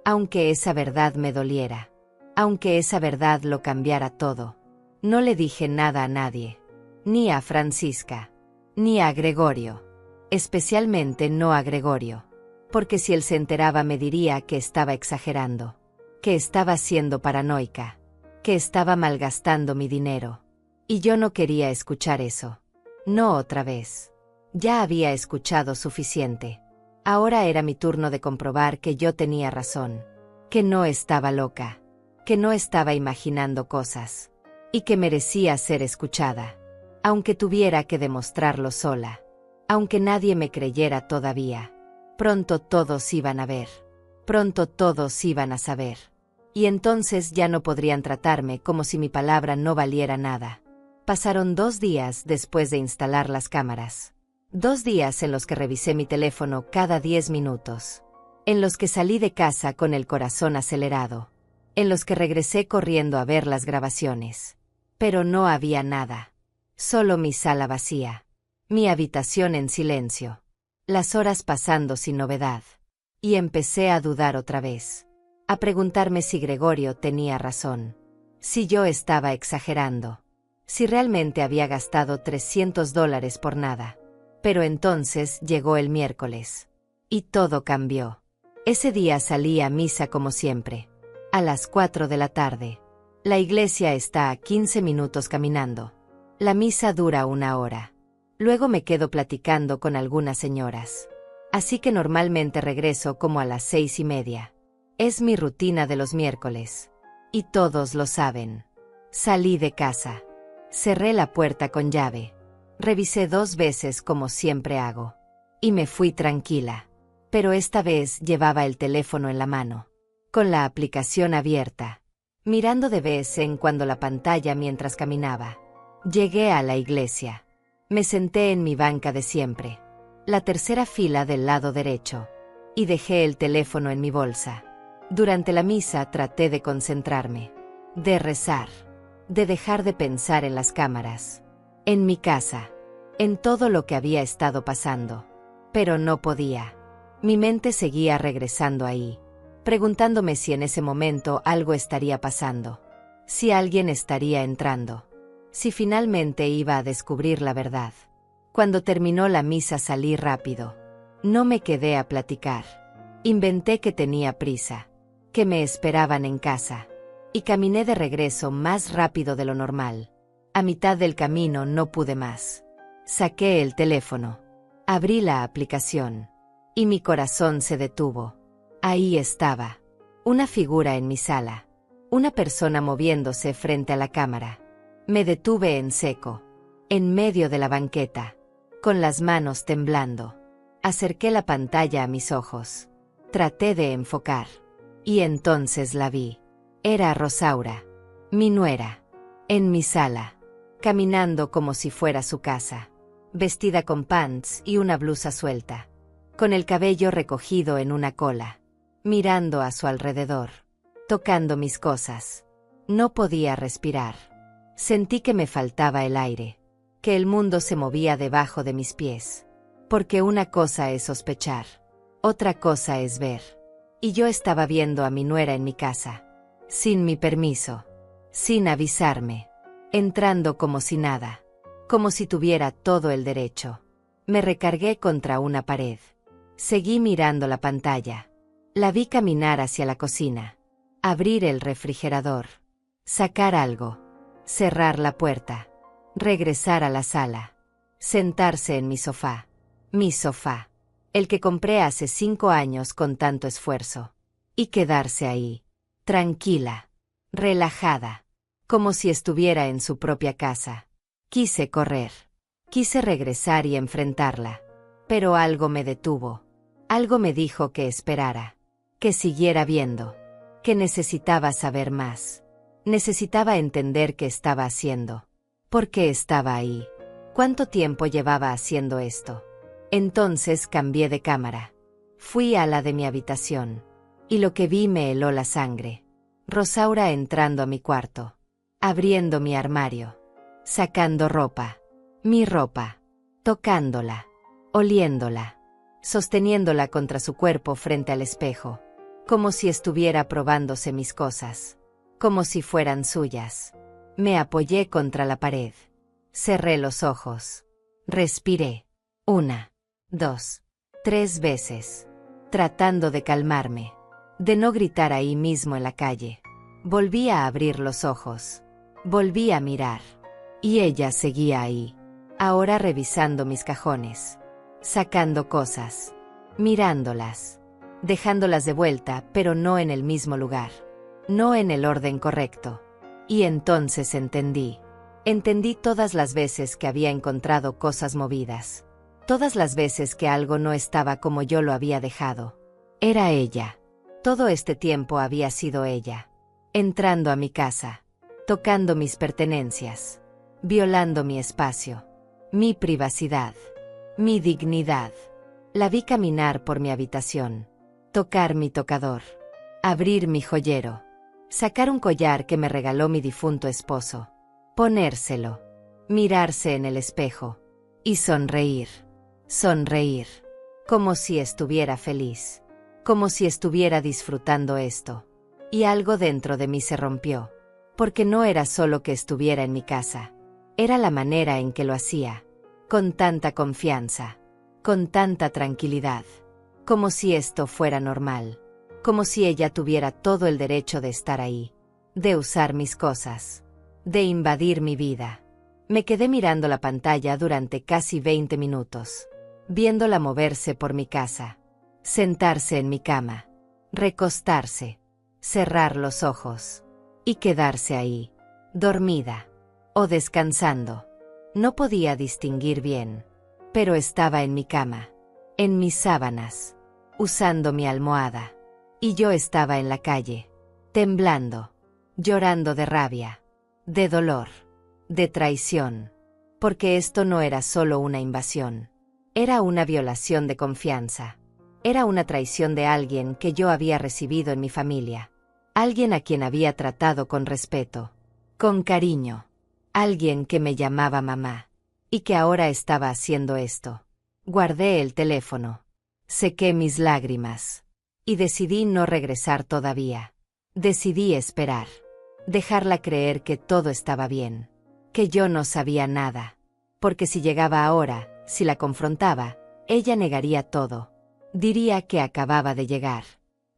Aunque esa verdad me doliera. Aunque esa verdad lo cambiara todo. No le dije nada a nadie. Ni a Francisca. Ni a Gregorio. Especialmente no a Gregorio. Porque si él se enteraba me diría que estaba exagerando. Que estaba siendo paranoica. Que estaba malgastando mi dinero. Y yo no quería escuchar eso. No otra vez. Ya había escuchado suficiente. Ahora era mi turno de comprobar que yo tenía razón. Que no estaba loca. Que no estaba imaginando cosas. Y que merecía ser escuchada. Aunque tuviera que demostrarlo sola. Aunque nadie me creyera todavía. Pronto todos iban a ver. Pronto todos iban a saber. Y entonces ya no podrían tratarme como si mi palabra no valiera nada. Pasaron 2 días después de instalar las cámaras. 2 días en los que revisé mi teléfono cada 10 minutos. En los que salí de casa con el corazón acelerado. En los que regresé corriendo a ver las grabaciones. Pero no había nada. Solo mi sala vacía. Mi habitación en silencio. Las horas pasando sin novedad. Y empecé a dudar otra vez. A preguntarme si Gregorio tenía razón. Si yo estaba exagerando. Si realmente había gastado $300 por nada. Pero entonces llegó el miércoles. Y todo cambió. Ese día salí a misa como siempre. A las 4 de la tarde. La iglesia está a 15 minutos caminando. La misa dura 1 hora. Luego me quedo platicando con algunas señoras. Así que normalmente regreso como a las 6:30. Es mi rutina de los miércoles. Y todos lo saben. Salí de casa. Cerré la puerta con llave. Revisé 2 veces como siempre hago. Y me fui tranquila. Pero esta vez llevaba el teléfono en la mano. Con la aplicación abierta. Mirando de vez en cuando la pantalla mientras caminaba. Llegué a la iglesia. Me senté en mi banca de siempre. La tercera fila del lado derecho. Y dejé el teléfono en mi bolsa. Durante la misa traté de concentrarme. De rezar. De dejar de pensar en las cámaras. En mi casa. En todo lo que había estado pasando. Pero no podía. Mi mente seguía regresando ahí. Preguntándome si en ese momento algo estaría pasando. Si alguien estaría entrando. Si finalmente iba a descubrir la verdad. Cuando terminó la misa salí rápido. No me quedé a platicar. Inventé que tenía prisa. Que me esperaban en casa. Y caminé de regreso más rápido de lo normal. A mitad del camino no pude más. Saqué el teléfono. Abrí la aplicación. Y mi corazón se detuvo. Ahí estaba. Una figura en mi sala. Una persona moviéndose frente a la cámara. Me detuve en seco. En medio de la banqueta. Con las manos temblando. Acerqué la pantalla a mis ojos. Traté de enfocar. Y entonces la vi. Era Rosaura. Mi nuera. En mi sala. Caminando como si fuera su casa. Vestida con pants y una blusa suelta. con el cabello recogido en una cola, mirando a su alrededor, tocando mis cosas. No podía respirar. Sentí que me faltaba el aire, que el mundo se movía debajo de mis pies. Porque una cosa es sospechar, otra cosa es ver. Y yo estaba viendo a mi nuera en mi casa, sin mi permiso, sin avisarme, entrando como si nada, como si tuviera todo el derecho. Me recargué contra una pared. Seguí mirando la pantalla. La vi caminar hacia la cocina, abrir el refrigerador, sacar algo, cerrar la puerta, regresar a la sala, sentarse en mi sofá, el que compré hace 5 años con tanto esfuerzo, y quedarse ahí, tranquila, relajada, como si estuviera en su propia casa. Quise correr, quise regresar y enfrentarla, pero algo me detuvo, algo me dijo que esperara, que siguiera viendo, que necesitaba saber más, necesitaba entender qué estaba haciendo, por qué estaba ahí, cuánto tiempo llevaba haciendo esto. Entonces cambié de cámara. Fui a la de mi habitación. Y lo que vi me heló la sangre. Rosaura entrando a mi cuarto. Abriendo mi armario. Sacando ropa. Mi ropa. Tocándola. Oliéndola. Sosteniéndola contra su cuerpo frente al espejo. Como si estuviera probándose mis cosas. Como si fueran suyas. Me apoyé contra la pared. Cerré los ojos. Respiré. 1, 2, 3 veces, tratando de calmarme, de no gritar ahí mismo en la calle. Volví a abrir los ojos, volví a mirar, y ella seguía ahí, ahora revisando mis cajones, sacando cosas, mirándolas, dejándolas de vuelta, pero no en el mismo lugar, no en el orden correcto. Y entonces entendí todas las veces que había encontrado cosas movidas. Todas las veces que algo no estaba como yo lo había dejado. Era ella. Todo este tiempo había sido ella. Entrando a mi casa. Tocando mis pertenencias. Violando mi espacio. Mi privacidad. Mi dignidad. La vi caminar por mi habitación. Tocar mi tocador. Abrir mi joyero. Sacar un collar que me regaló mi difunto esposo. Ponérselo. Mirarse en el espejo. Y sonreír. Sonreír, como si estuviera feliz, como si estuviera disfrutando esto. Y algo dentro de mí se rompió, porque no era solo que estuviera en mi casa, era la manera en que lo hacía, con tanta confianza, con tanta tranquilidad, como si esto fuera normal, como si ella tuviera todo el derecho de estar ahí, de usar mis cosas, de invadir mi vida. Me quedé mirando la pantalla durante casi 20 minutos. Viéndola moverse por mi casa, sentarse en mi cama, recostarse, cerrar los ojos, y quedarse ahí, dormida, o descansando. No podía distinguir bien, pero estaba en mi cama, en mis sábanas, usando mi almohada, y yo estaba en la calle, temblando, llorando de rabia, de dolor, de traición, porque esto no era solo una invasión. Era una violación de confianza. Era una traición de alguien que yo había recibido en mi familia. Alguien a quien había tratado con respeto, con cariño. Alguien que me llamaba mamá. Y que ahora estaba haciendo esto. Guardé el teléfono. Sequé mis lágrimas. Y decidí no regresar todavía. Decidí esperar. Dejarla creer que todo estaba bien. Que yo no sabía nada. Porque si llegaba ahora, si la confrontaba, ella negaría todo. Diría que acababa de llegar,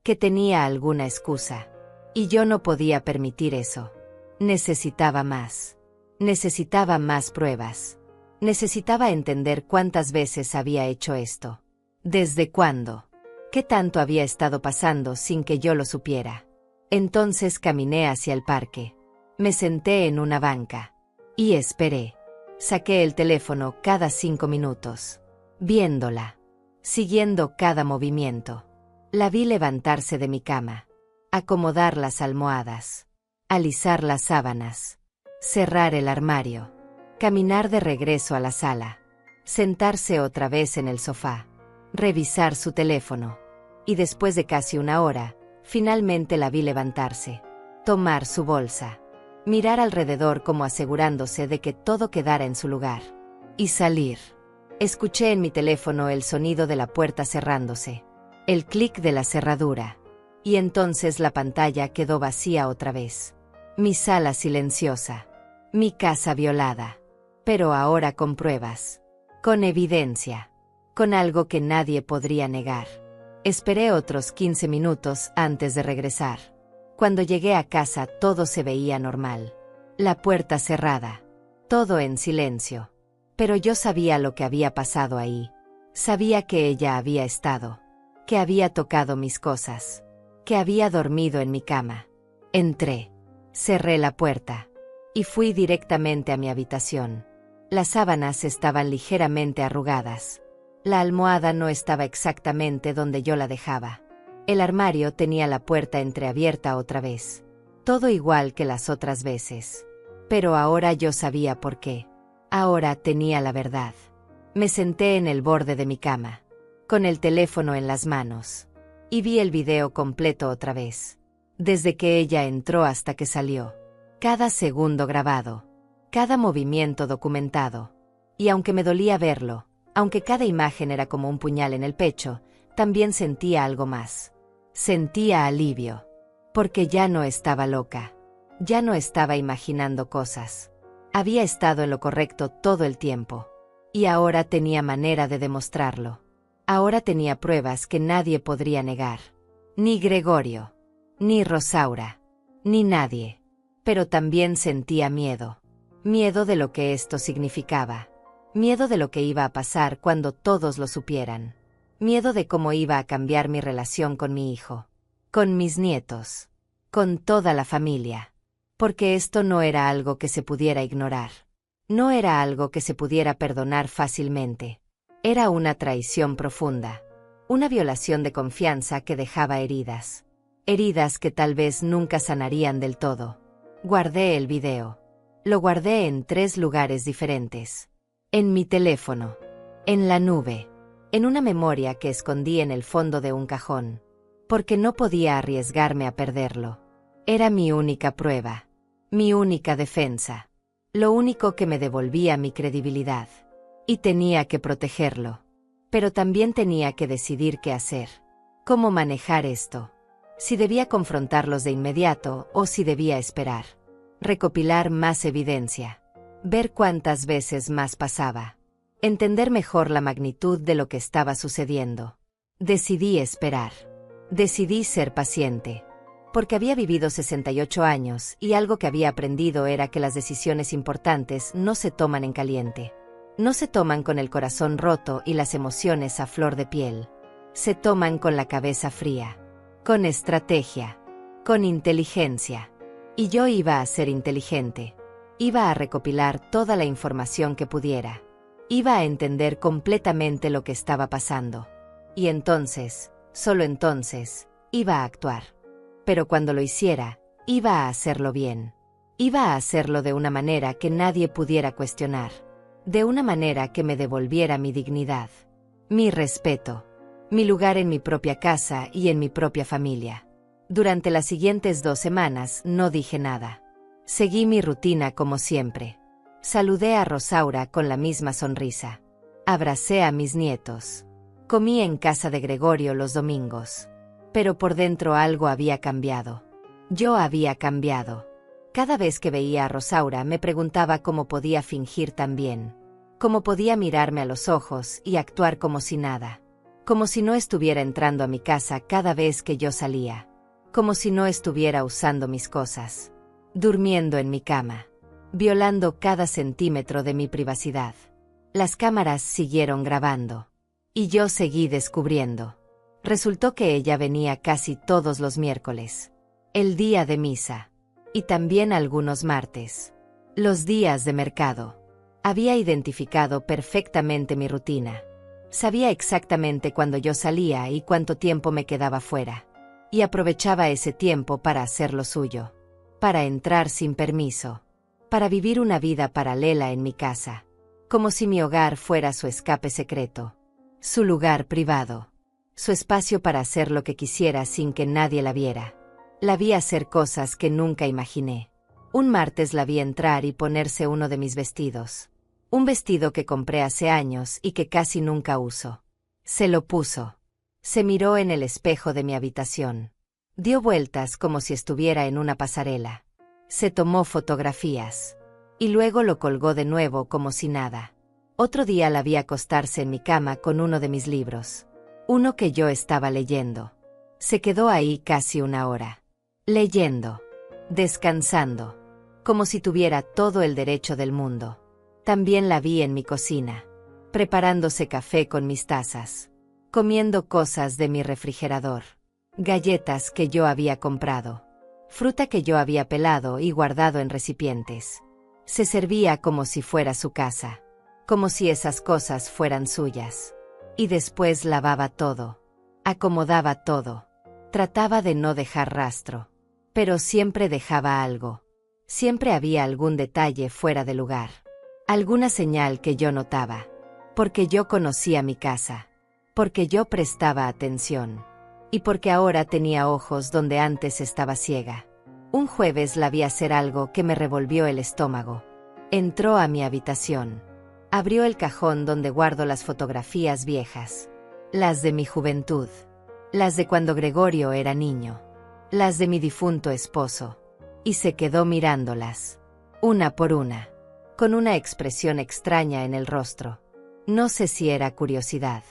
que tenía alguna excusa. Y yo no podía permitir eso. Necesitaba más. Necesitaba más pruebas. Necesitaba entender cuántas veces había hecho esto. ¿Desde cuándo? ¿Qué tanto había estado pasando sin que yo lo supiera? Entonces caminé hacia el parque. Me senté en una banca. Y esperé. Saqué el teléfono cada 5 minutos, viéndola, siguiendo cada movimiento. La vi levantarse de mi cama, acomodar las almohadas, alisar las sábanas, cerrar el armario, caminar de regreso a la sala, sentarse otra vez en el sofá, revisar su teléfono. Y después de casi una hora, finalmente la vi levantarse, tomar su bolsa, mirar alrededor como asegurándose de que todo quedara en su lugar, y salir. Escuché en mi teléfono el sonido de la puerta cerrándose, el clic de la cerradura, y entonces la pantalla quedó vacía otra vez. Mi sala silenciosa, mi casa violada, pero ahora con pruebas, con evidencia, con algo que nadie podría negar. Esperé otros 15 minutos antes de regresar. Cuando llegué a casa todo se veía normal. La puerta cerrada, todo en silencio. Pero yo sabía lo que había pasado ahí. Sabía que ella había estado, que había tocado mis cosas, que había dormido en mi cama. Entré, cerré la puerta, y fui directamente a mi habitación. Las sábanas estaban ligeramente arrugadas. La almohada no estaba exactamente donde yo la dejaba. El armario tenía la puerta entreabierta otra vez. Todo igual que las otras veces. Pero ahora yo sabía por qué. Ahora tenía la verdad. Me senté en el borde de mi cama, con el teléfono en las manos, y vi el video completo otra vez. Desde que ella entró hasta que salió. Cada segundo grabado. Cada movimiento documentado. Y aunque me dolía verlo, aunque cada imagen era como un puñal en el pecho, también sentía algo más. Sentía alivio. Porque ya no estaba loca. Ya no estaba imaginando cosas. Había estado en lo correcto todo el tiempo. Y ahora tenía manera de demostrarlo. Ahora tenía pruebas que nadie podría negar. Ni Gregorio. Ni Rosaura. Ni nadie. Pero también sentía miedo. Miedo de lo que esto significaba. Miedo de lo que iba a pasar cuando todos lo supieran. Miedo de cómo iba a cambiar mi relación con mi hijo. Con mis nietos. Con toda la familia. Porque esto no era algo que se pudiera ignorar. No era algo que se pudiera perdonar fácilmente. Era una traición profunda. Una violación de confianza que dejaba heridas. Heridas que tal vez nunca sanarían del todo. Guardé el video. Lo guardé en 3 lugares diferentes. En mi teléfono. En la nube. En una memoria que escondí en el fondo de un cajón. Porque no podía arriesgarme a perderlo. Era mi única prueba. Mi única defensa. Lo único que me devolvía mi credibilidad. Y tenía que protegerlo. Pero también tenía que decidir qué hacer. Cómo manejar esto. Si debía confrontarlos de inmediato o si debía esperar. Recopilar más evidencia. Ver cuántas veces más pasaba. Entender mejor la magnitud de lo que estaba sucediendo. Decidí esperar. Decidí ser paciente. Porque había vivido 68 años y algo que había aprendido era que las decisiones importantes no se toman en caliente. No se toman con el corazón roto y las emociones a flor de piel. Se toman con la cabeza fría. Con estrategia. Con inteligencia. Y yo iba a ser inteligente. Iba a recopilar toda la información que pudiera. Iba a entender completamente lo que estaba pasando. Y entonces, solo entonces, iba a actuar. Pero cuando lo hiciera, iba a hacerlo bien. Iba a hacerlo de una manera que nadie pudiera cuestionar. De una manera que me devolviera mi dignidad. Mi respeto. Mi lugar en mi propia casa y en mi propia familia. Durante las siguientes 2 semanas no dije nada. Seguí mi rutina como siempre. Saludé a Rosaura con la misma sonrisa. Abracé a mis nietos. Comí en casa de Gregorio los domingos. Pero por dentro algo había cambiado. Yo había cambiado. Cada vez que veía a Rosaura me preguntaba cómo podía fingir tan bien. Cómo podía mirarme a los ojos y actuar como si nada. Como si no estuviera entrando a mi casa cada vez que yo salía. Como si no estuviera usando mis cosas. Durmiendo en mi cama. Violando cada centímetro de mi privacidad. Las cámaras siguieron grabando. Y yo seguí descubriendo. Resultó que ella venía casi todos los miércoles. El día de misa. Y también algunos martes. Los días de mercado. Había identificado perfectamente mi rutina. Sabía exactamente cuándo yo salía y cuánto tiempo me quedaba fuera. Y aprovechaba ese tiempo para hacer lo suyo. Para entrar sin permiso. Para vivir una vida paralela en mi casa. Como si mi hogar fuera su escape secreto. Su lugar privado. Su espacio para hacer lo que quisiera sin que nadie la viera. La vi hacer cosas que nunca imaginé. Un martes la vi entrar y ponerse uno de mis vestidos. Un vestido que compré hace años y que casi nunca uso. Se lo puso. Se miró en el espejo de mi habitación. Dio vueltas como si estuviera en una pasarela. Se tomó fotografías. Y luego lo colgó de nuevo como si nada. Otro día la vi acostarse en mi cama con uno de mis libros. Uno que yo estaba leyendo. Se quedó ahí casi una hora. Leyendo. Descansando. Como si tuviera todo el derecho del mundo. También la vi en mi cocina. Preparándose café con mis tazas. Comiendo cosas de mi refrigerador. Galletas que yo había comprado. Fruta que yo había pelado y guardado en recipientes. Se servía como si fuera su casa. Como si esas cosas fueran suyas. Y después lavaba todo. Acomodaba todo. Trataba de no dejar rastro. Pero siempre dejaba algo. Siempre había algún detalle fuera de lugar. Alguna señal que yo notaba. Porque yo conocía mi casa. Porque yo prestaba atención. Y porque ahora tenía ojos donde antes estaba ciega. Un jueves la vi hacer algo que me revolvió el estómago. Entró a mi habitación. Abrió el cajón donde guardo las fotografías viejas. Las de mi juventud. Las de cuando Gregorio era niño. Las de mi difunto esposo. Y se quedó mirándolas. Una por una. Con una expresión extraña en el rostro. No sé si era curiosidad.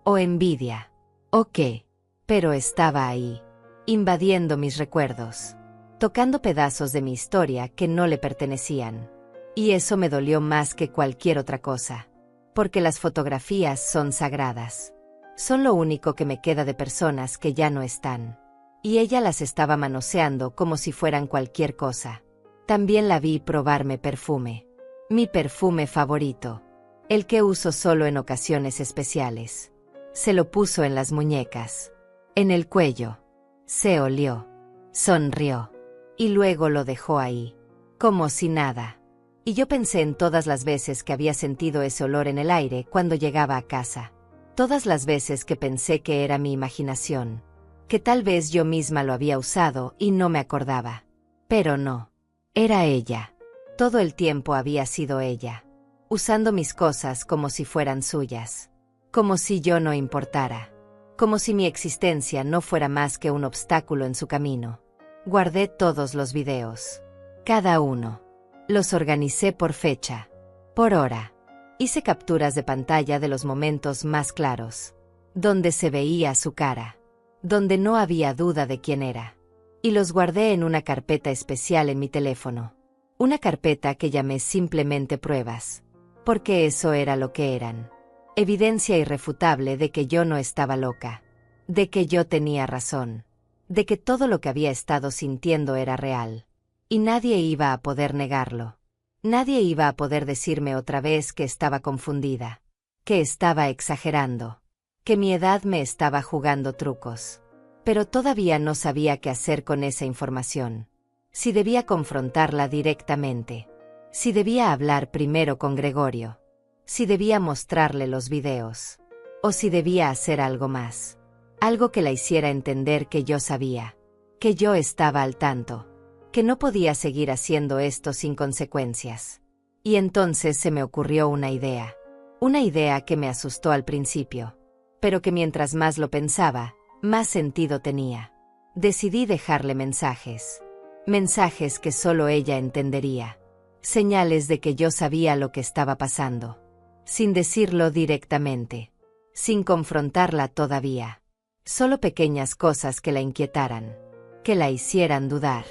O envidia. O qué. Pero estaba ahí. Invadiendo mis recuerdos. Tocando pedazos de mi historia que no le pertenecían. Y eso me dolió más que cualquier otra cosa. Porque las fotografías son sagradas. Son lo único que me queda de personas que ya no están. Y ella las estaba manoseando como si fueran cualquier cosa. También la vi probarme perfume. Mi perfume favorito. El que uso solo en ocasiones especiales. Se lo puso en las muñecas. En el cuello. Se olió. Sonrió. Y luego lo dejó ahí. Como si nada. Y yo pensé en todas las veces que había sentido ese olor en el aire cuando llegaba a casa. Todas las veces que pensé que era mi imaginación. Que tal vez yo misma lo había usado y no me acordaba. Pero no. Era ella. Todo el tiempo había sido ella. Usando mis cosas como si fueran suyas. Como si yo no importara. Como si mi existencia no fuera más que un obstáculo en su camino. Guardé todos los videos. Cada uno. Los organicé por fecha. Por hora. Hice capturas de pantalla de los momentos más claros. Donde se veía su cara. Donde no había duda de quién era. Y los guardé en una carpeta especial en mi teléfono. Una carpeta que llamé simplemente pruebas. Porque eso era lo que eran. Evidencia irrefutable de que yo no estaba loca. De que yo tenía razón. De que todo lo que había estado sintiendo era real. Y nadie iba a poder negarlo. Nadie iba a poder decirme otra vez que estaba confundida. Que estaba exagerando. Que mi edad me estaba jugando trucos. Pero todavía no sabía qué hacer con esa información. Si debía confrontarla directamente. Si debía hablar primero con Gregorio. Si debía mostrarle los videos. O si debía hacer algo más. Algo que la hiciera entender que yo sabía. Que yo estaba al tanto. Que no podía seguir haciendo esto sin consecuencias. Y entonces se me ocurrió una idea. Una idea que me asustó al principio. Pero que mientras más lo pensaba, más sentido tenía. Decidí dejarle mensajes. Mensajes que solo ella entendería. Señales de que yo sabía lo que estaba pasando. Sin decirlo directamente. Sin confrontarla todavía. Solo pequeñas cosas que la inquietaran. Que la hicieran dudar.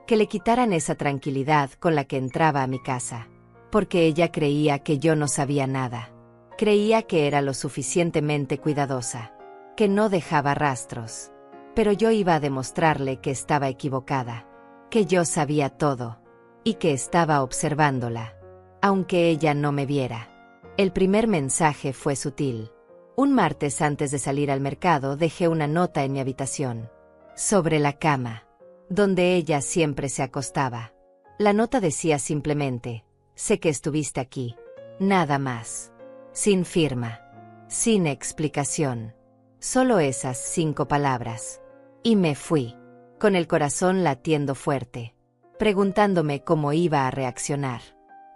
Que le quitaran esa tranquilidad con la que entraba a mi casa. Porque ella creía que yo no sabía nada. Creía que era lo suficientemente cuidadosa. Que no dejaba rastros. Pero yo iba a demostrarle que estaba equivocada. Que yo sabía todo. Y que estaba observándola. Aunque ella no me viera. El primer mensaje fue sutil. Un martes antes de salir al mercado dejé una nota en mi habitación. Sobre la cama. Donde ella siempre se acostaba. La nota decía simplemente, sé que estuviste aquí. Nada más. Sin firma. sin explicación. Solo esas 5 palabras. Y me fui, con el corazón latiendo fuerte, preguntándome cómo iba a reaccionar.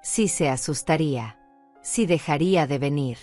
Si se asustaría, si dejaría de venir,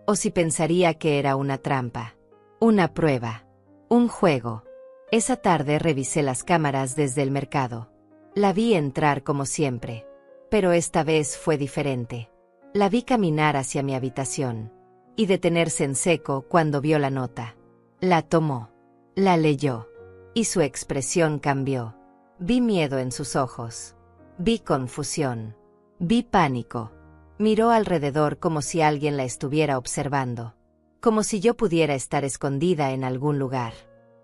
o si pensaría que era una trampa, una prueba, un juego. Esa tarde revisé las cámaras desde el mercado. La vi entrar como siempre, pero esta vez fue diferente. La vi caminar hacia mi habitación y detenerse en seco cuando vio la nota. La tomó, la leyó, y su expresión cambió. Vi miedo en sus ojos, vi confusión, vi pánico. Miró alrededor como si alguien la estuviera observando, como si yo pudiera estar escondida en algún lugar.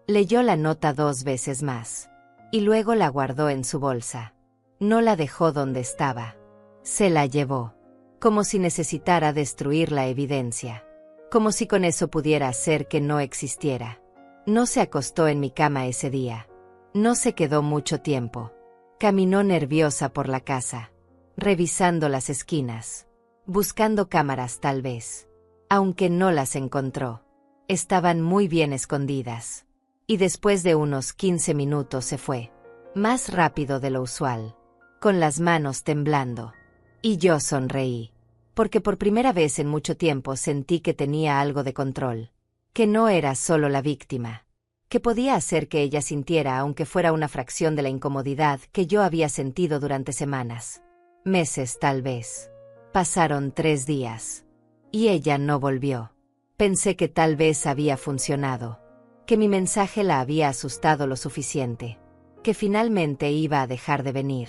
Leyó la nota 2 veces más, y luego la guardó en su bolsa. No la dejó donde estaba. Se la llevó, como si necesitara destruir la evidencia, como si con eso pudiera hacer que no existiera. No se acostó en mi cama ese día. No se quedó mucho tiempo. Caminó nerviosa por la casa, revisando las esquinas, buscando cámaras tal vez. Aunque no las encontró. Estaban muy bien escondidas. Y después de unos 15 minutos se fue, más rápido de lo usual, con las manos temblando. Y yo sonreí, porque por primera vez en mucho tiempo sentí que tenía algo de control, que no era solo la víctima, que podía hacer que ella sintiera aunque fuera una fracción de la incomodidad que yo había sentido durante semanas, meses tal vez. Pasaron 3 días. Y ella no volvió. Pensé que tal vez había funcionado, que mi mensaje la había asustado lo suficiente, que finalmente iba a dejar de venir.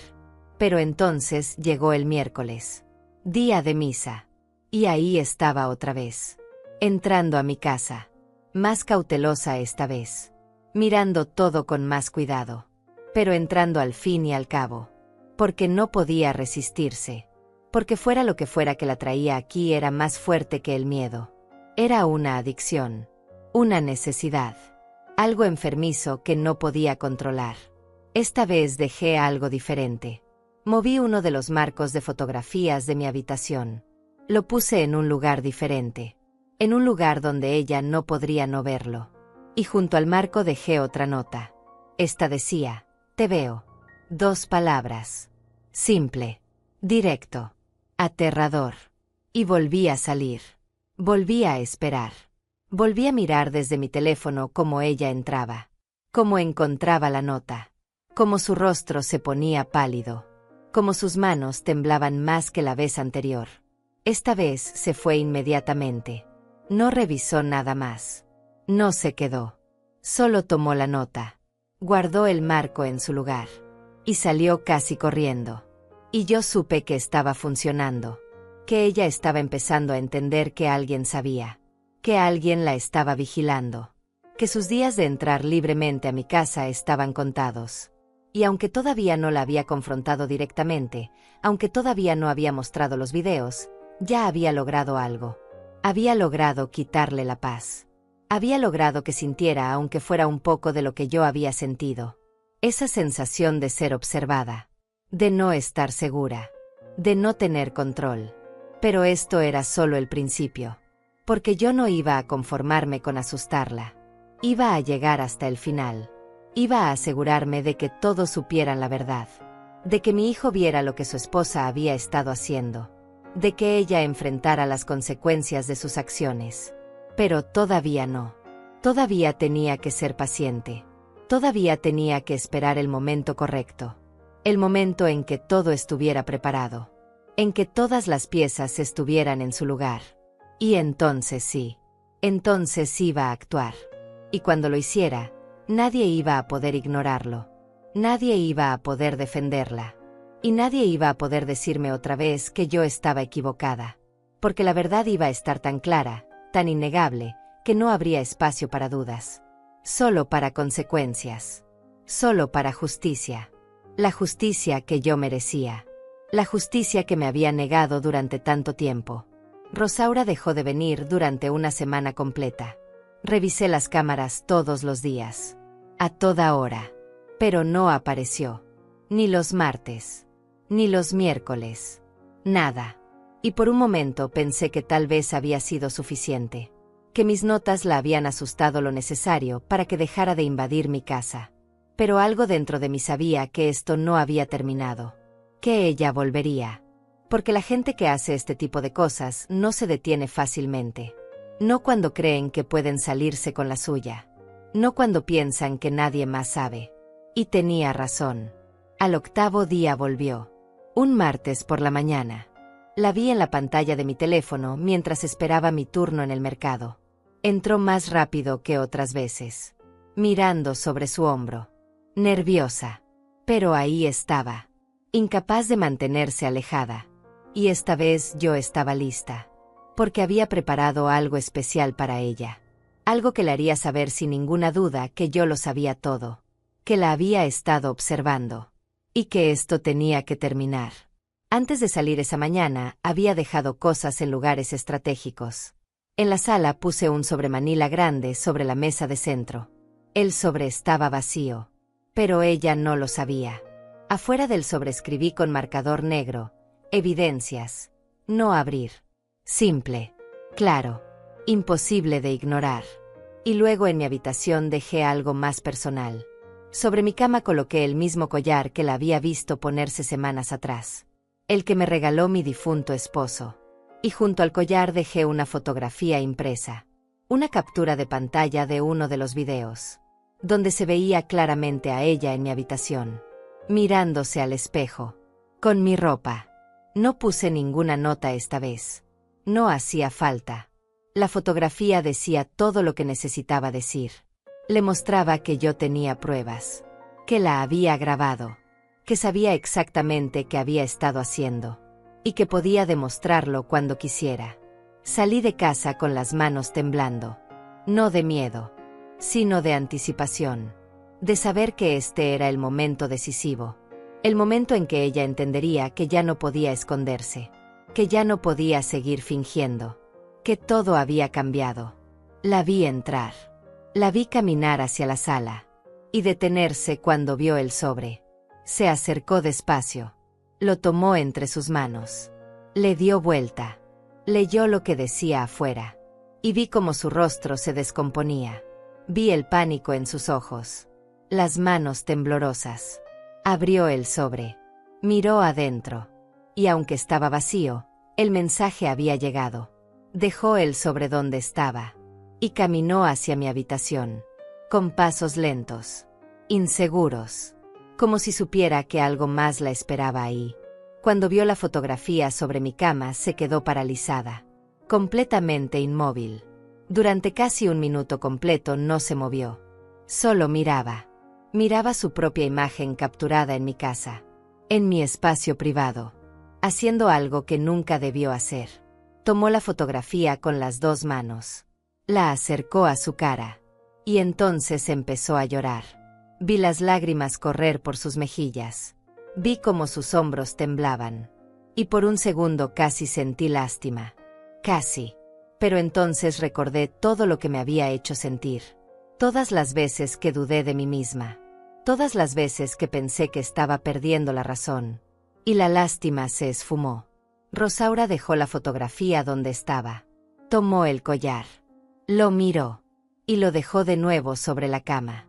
Pero entonces llegó el miércoles, día de misa, y ahí estaba otra vez, entrando a mi casa, más cautelosa esta vez, mirando todo con más cuidado, pero entrando al fin y al cabo, porque no podía resistirse, porque fuera lo que fuera que la traía aquí era más fuerte que el miedo. Era una adicción, una necesidad, algo enfermizo que no podía controlar. Esta vez dejé algo diferente. Moví uno de los marcos de fotografías de mi habitación. Lo puse en un lugar diferente, en un lugar donde ella no podría no verlo. Y junto al marco dejé otra nota. Esta decía, te veo. 2 palabras. Simple, directo, aterrador. Y volví a salir. Volví a esperar. Volví a mirar desde mi teléfono cómo ella entraba, cómo encontraba la nota, cómo su rostro se ponía pálido, cómo sus manos temblaban más que la vez anterior. Esta vez se fue inmediatamente. No revisó nada más. No se quedó. Solo tomó la nota. Guardó el marco en su lugar. Y salió casi corriendo. Y yo supe que estaba funcionando, que ella estaba empezando a entender que alguien sabía, que alguien la estaba vigilando, que sus días de entrar libremente a mi casa estaban contados. Y aunque todavía no la había confrontado directamente, aunque todavía no había mostrado los videos, ya había logrado algo. Había logrado quitarle la paz. Había logrado que sintiera aunque fuera un poco de lo que yo había sentido. Esa sensación de ser observada, de no estar segura, de no tener control. Pero esto era solo el principio, porque yo no iba a conformarme con asustarla. Iba a llegar hasta el final. Iba a asegurarme de que todos supieran la verdad, de que mi hijo viera lo que su esposa había estado haciendo, de que ella enfrentara las consecuencias de sus acciones. Pero todavía no. Todavía tenía que ser paciente. Todavía tenía que esperar el momento correcto. El momento en que todo estuviera preparado, en que todas las piezas estuvieran en su lugar. Y entonces sí, entonces iba a actuar. Y cuando lo hiciera, nadie iba a poder ignorarlo. Nadie iba a poder defenderla. Y nadie iba a poder decirme otra vez que yo estaba equivocada. Porque la verdad iba a estar tan clara, tan innegable, que no habría espacio para dudas. Solo para consecuencias. Solo para justicia. La justicia que yo merecía. La justicia que me había negado durante tanto tiempo. Rosaura dejó de venir durante una semana completa. Revisé las cámaras todos los días. A toda hora. Pero no apareció. Ni los martes. Ni los miércoles. Nada. Y por un momento pensé que tal vez había sido suficiente. que mis notas la habían asustado lo necesario para que dejara de invadir mi casa. Pero algo dentro de mí sabía que esto no había terminado, que ella volvería. Porque la gente que hace este tipo de cosas no se detiene fácilmente. No cuando creen que pueden salirse con la suya. No cuando piensan que nadie más sabe. Y tenía razón. Al 8º día volvió. Un martes por la mañana. La vi en la pantalla de mi teléfono mientras esperaba mi turno en el mercado. Entró más rápido que otras veces, mirando sobre su hombro. Nerviosa. Pero ahí estaba. Incapaz de mantenerse alejada. Y esta vez yo estaba lista. Porque había preparado algo especial para ella. Algo que le haría saber sin ninguna duda que yo lo sabía todo. Que la había estado observando. Y que esto tenía que terminar. Antes de salir esa mañana, había dejado cosas en lugares estratégicos. En la sala puse un sobremanila grande sobre la mesa de centro. El sobre estaba vacío. Pero ella no lo sabía. Afuera del sobre escribí con marcador negro: evidencias. No abrir. Simple. Claro. Imposible de ignorar. Y luego en mi habitación dejé algo más personal. Sobre mi cama coloqué el mismo collar que la había visto ponerse semanas atrás. El que me regaló mi difunto esposo. Y junto al collar dejé una fotografía impresa. Una captura de pantalla de uno de los videos. Donde se veía claramente a ella en mi habitación. Mirándose al espejo. Con mi ropa. No puse ninguna nota esta vez. No hacía falta. La fotografía decía todo lo que necesitaba decir. Le mostraba que yo tenía pruebas. Que la había grabado. Que sabía exactamente qué había estado haciendo. Y que podía demostrarlo cuando quisiera. Salí de casa con las manos temblando. No de miedo, sino de anticipación. De saber que este era el momento decisivo. El momento en que ella entendería que ya no podía esconderse. Que ya no podía seguir fingiendo. Que todo había cambiado. La vi entrar. La vi caminar hacia la sala. Y detenerse cuando vio el sobre. Se acercó despacio. Lo tomó entre sus manos. Le dio vuelta. Leyó lo que decía afuera. Y vi cómo su rostro se descomponía. Vi el pánico en sus ojos. Las manos temblorosas. Abrió el sobre. Miró adentro. Y aunque estaba vacío, el mensaje había llegado. Dejó el sobre donde estaba. Y caminó hacia mi habitación. Con pasos lentos. Inseguros. Como si supiera que algo más la esperaba ahí. Cuando vio la fotografía sobre mi cama se quedó paralizada. Completamente inmóvil. Durante casi un minuto completo no se movió. Solo miraba. Miraba su propia imagen capturada en mi casa. En mi espacio privado. Haciendo algo que nunca debió hacer. Tomó la fotografía con las 2 manos. La acercó a su cara. Y entonces empezó a llorar. Vi las lágrimas correr por sus mejillas. Vi cómo sus hombros temblaban. Y por un segundo casi sentí lástima. Casi. Pero entonces recordé todo lo que me había hecho sentir. Todas las veces que dudé de mí misma. Todas las veces que pensé que estaba perdiendo la razón. Y la lástima se esfumó. Rosaura dejó la fotografía donde estaba. Tomó el collar. Lo miró. Y lo dejó de nuevo sobre la cama.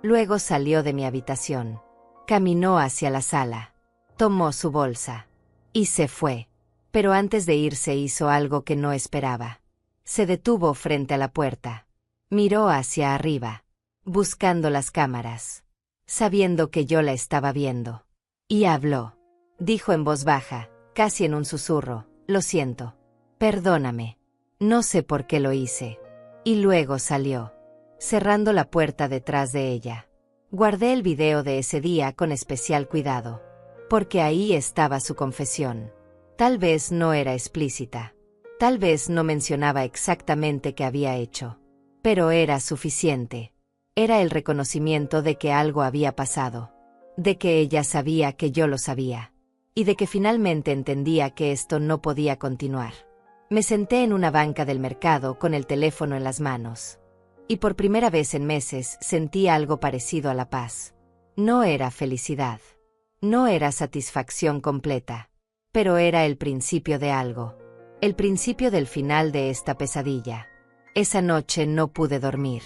Luego salió de mi habitación. Caminó hacia la sala. Tomó su bolsa. Y se fue. Pero antes de irse hizo algo que no esperaba. Se detuvo frente a la puerta. Miró hacia arriba. Buscando las cámaras. Sabiendo que yo la estaba viendo. Y habló. Dijo en voz baja, casi en un susurro: lo siento. Perdóname. No sé por qué lo hice. Y luego salió. Cerrando la puerta detrás de ella. Guardé el video de ese día con especial cuidado. Porque ahí estaba su confesión. Tal vez no era explícita. Tal vez no mencionaba exactamente qué había hecho. Pero era suficiente. Era el reconocimiento de que algo había pasado. De que ella sabía que yo lo sabía. Y de que finalmente entendía que esto no podía continuar. Me senté en una banca del mercado con el teléfono en las manos. Y por primera vez en meses sentí algo parecido a la paz. No era felicidad. No era satisfacción completa. Pero era el principio de algo. El principio del final de esta pesadilla. Esa noche no pude dormir.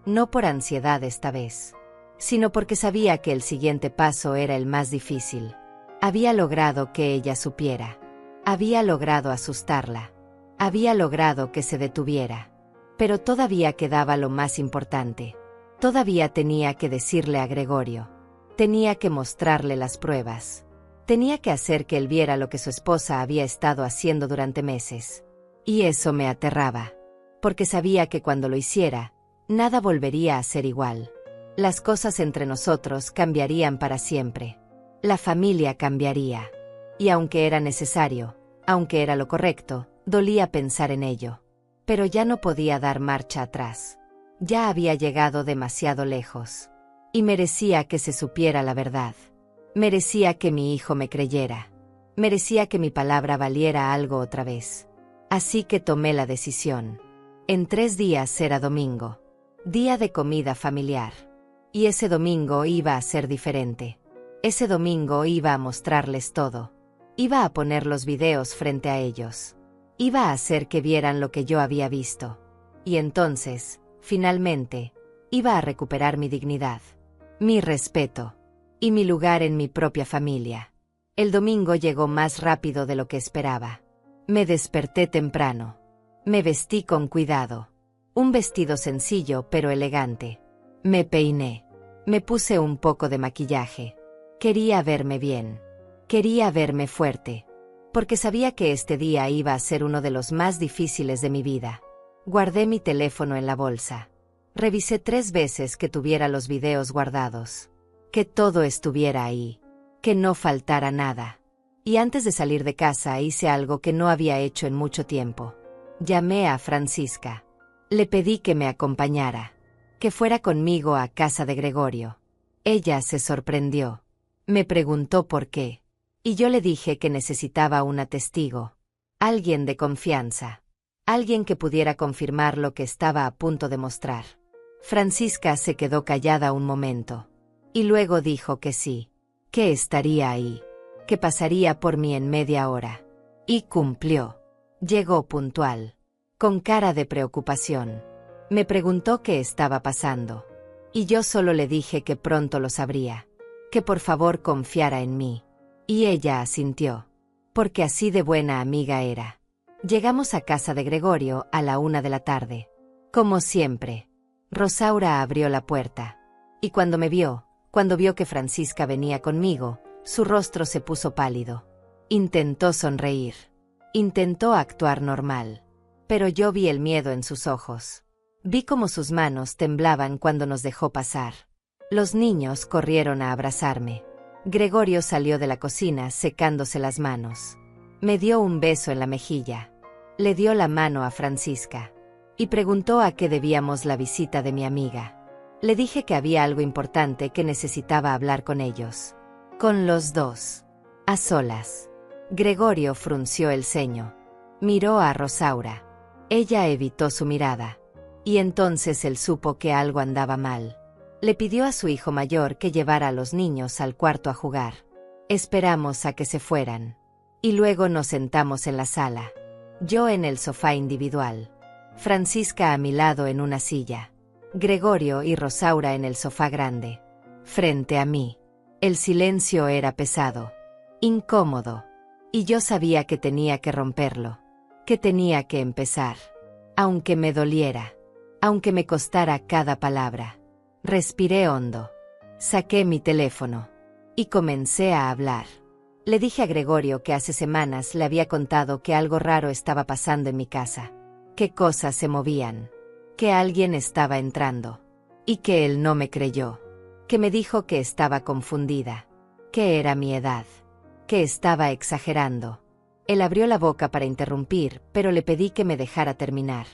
No por ansiedad esta vez, sino porque sabía que el siguiente paso era el más difícil. Había logrado que ella supiera. Había logrado asustarla. Había logrado que se detuviera. Pero todavía quedaba lo más importante. Todavía tenía que decirle a Gregorio. Tenía que mostrarle las pruebas. Tenía que hacer que él viera lo que su esposa había estado haciendo durante meses. Y eso me aterraba. Porque sabía que cuando lo hiciera, nada volvería a ser igual. Las cosas entre nosotros cambiarían para siempre. La familia cambiaría. Y aunque era necesario, aunque era lo correcto, dolía pensar en ello. Pero ya no podía dar marcha atrás. Ya había llegado demasiado lejos. Y merecía que se supiera la verdad. Merecía que mi hijo me creyera. Merecía que mi palabra valiera algo otra vez. Así que tomé la decisión. En 3 días era domingo. Día de comida familiar. Y ese domingo iba a ser diferente. Ese domingo iba a mostrarles todo. Iba a poner los videos frente a ellos. Iba a hacer que vieran lo que yo había visto. Y entonces, finalmente, iba a recuperar mi dignidad, mi respeto y mi lugar en mi propia familia. El domingo llegó más rápido de lo que esperaba. Me desperté temprano. Me vestí con cuidado. Un vestido sencillo pero elegante. Me peiné. Me puse un poco de maquillaje. Quería verme bien. Quería verme fuerte. Porque sabía que este día iba a ser uno de los más difíciles de mi vida. Guardé mi teléfono en la bolsa. Revisé 3 veces que tuviera los videos guardados. Que todo estuviera ahí. Que no faltara nada. Y antes de salir de casa hice algo que no había hecho en mucho tiempo. Llamé a Francisca. Le pedí que me acompañara. Que fuera conmigo a casa de Gregorio. Ella se sorprendió. Me preguntó por qué. Y yo le dije que necesitaba una testigo. Alguien de confianza. Alguien que pudiera confirmar lo que estaba a punto de mostrar. Francisca se quedó callada un momento. Y luego dijo que sí. Que estaría ahí. Que pasaría por mí en media hora. Y cumplió. Llegó puntual. Con cara de preocupación. Me preguntó qué estaba pasando. Y yo solo le dije que pronto lo sabría. Que por favor confiara en mí. Y ella asintió. Porque así de buena amiga era. Llegamos a casa de Gregorio a la 1 de la tarde. Como siempre. Rosaura abrió la puerta. Y cuando vio que Francisca venía conmigo, su rostro se puso pálido. Intentó sonreír. Intentó actuar normal. Pero yo vi el miedo en sus ojos. Vi cómo sus manos temblaban cuando nos dejó pasar. Los niños corrieron a abrazarme. Gregorio salió de la cocina secándose las manos. Me dio un beso en la mejilla. Le dio la mano a Francisca. Y preguntó a qué debíamos la visita de mi amiga. Le dije que había algo importante que necesitaba hablar con ellos. Con los dos. A solas. Gregorio frunció el ceño. Miró a Rosaura. Ella evitó su mirada. Y entonces él supo que algo andaba mal. Le pidió a su hijo mayor que llevara a los niños al cuarto a jugar. Esperamos a que se fueran. Y luego nos sentamos en la sala. Yo en el sofá individual. Francisca a mi lado en una silla. Gregorio y Rosaura en el sofá grande. Frente a mí. El silencio era pesado. Incómodo. Y yo sabía que tenía que romperlo. Que tenía que empezar. Aunque me doliera. Aunque me costara cada palabra. Respiré hondo. Saqué mi teléfono. Y comencé a hablar. Le dije a Gregorio que hace semanas le había contado que algo raro estaba pasando en mi casa. Que cosas se movían. Que alguien estaba entrando. Y que él no me creyó. Que me dijo que estaba confundida. Que era mi edad. Que estaba exagerando. Él abrió la boca para interrumpir, pero le pedí que me dejara terminar.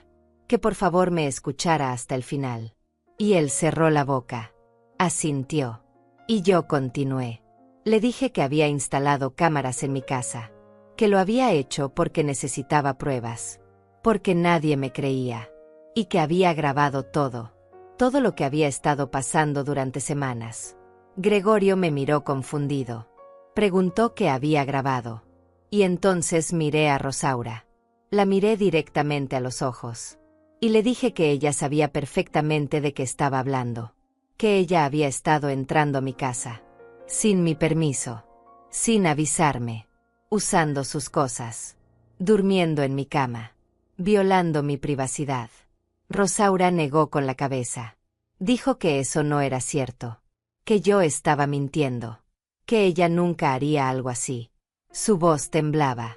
Que por favor me escuchara hasta el final. Y él cerró la boca. Asintió. Y yo continué. Le dije que había instalado cámaras en mi casa. Que lo había hecho porque necesitaba pruebas. Porque nadie me creía. Y que había grabado todo. Todo lo que había estado pasando durante semanas. Gregorio me miró confundido. Preguntó qué había grabado. Y entonces miré a Rosaura. La miré directamente a los ojos. Y le dije que ella sabía perfectamente de qué estaba hablando. Que ella había estado entrando a mi casa. Sin mi permiso. Sin avisarme. Usando sus cosas. Durmiendo en mi cama. Violando mi privacidad. Rosaura negó con la cabeza. Dijo que eso no era cierto. Que yo estaba mintiendo. Que ella nunca haría algo así. Su voz temblaba.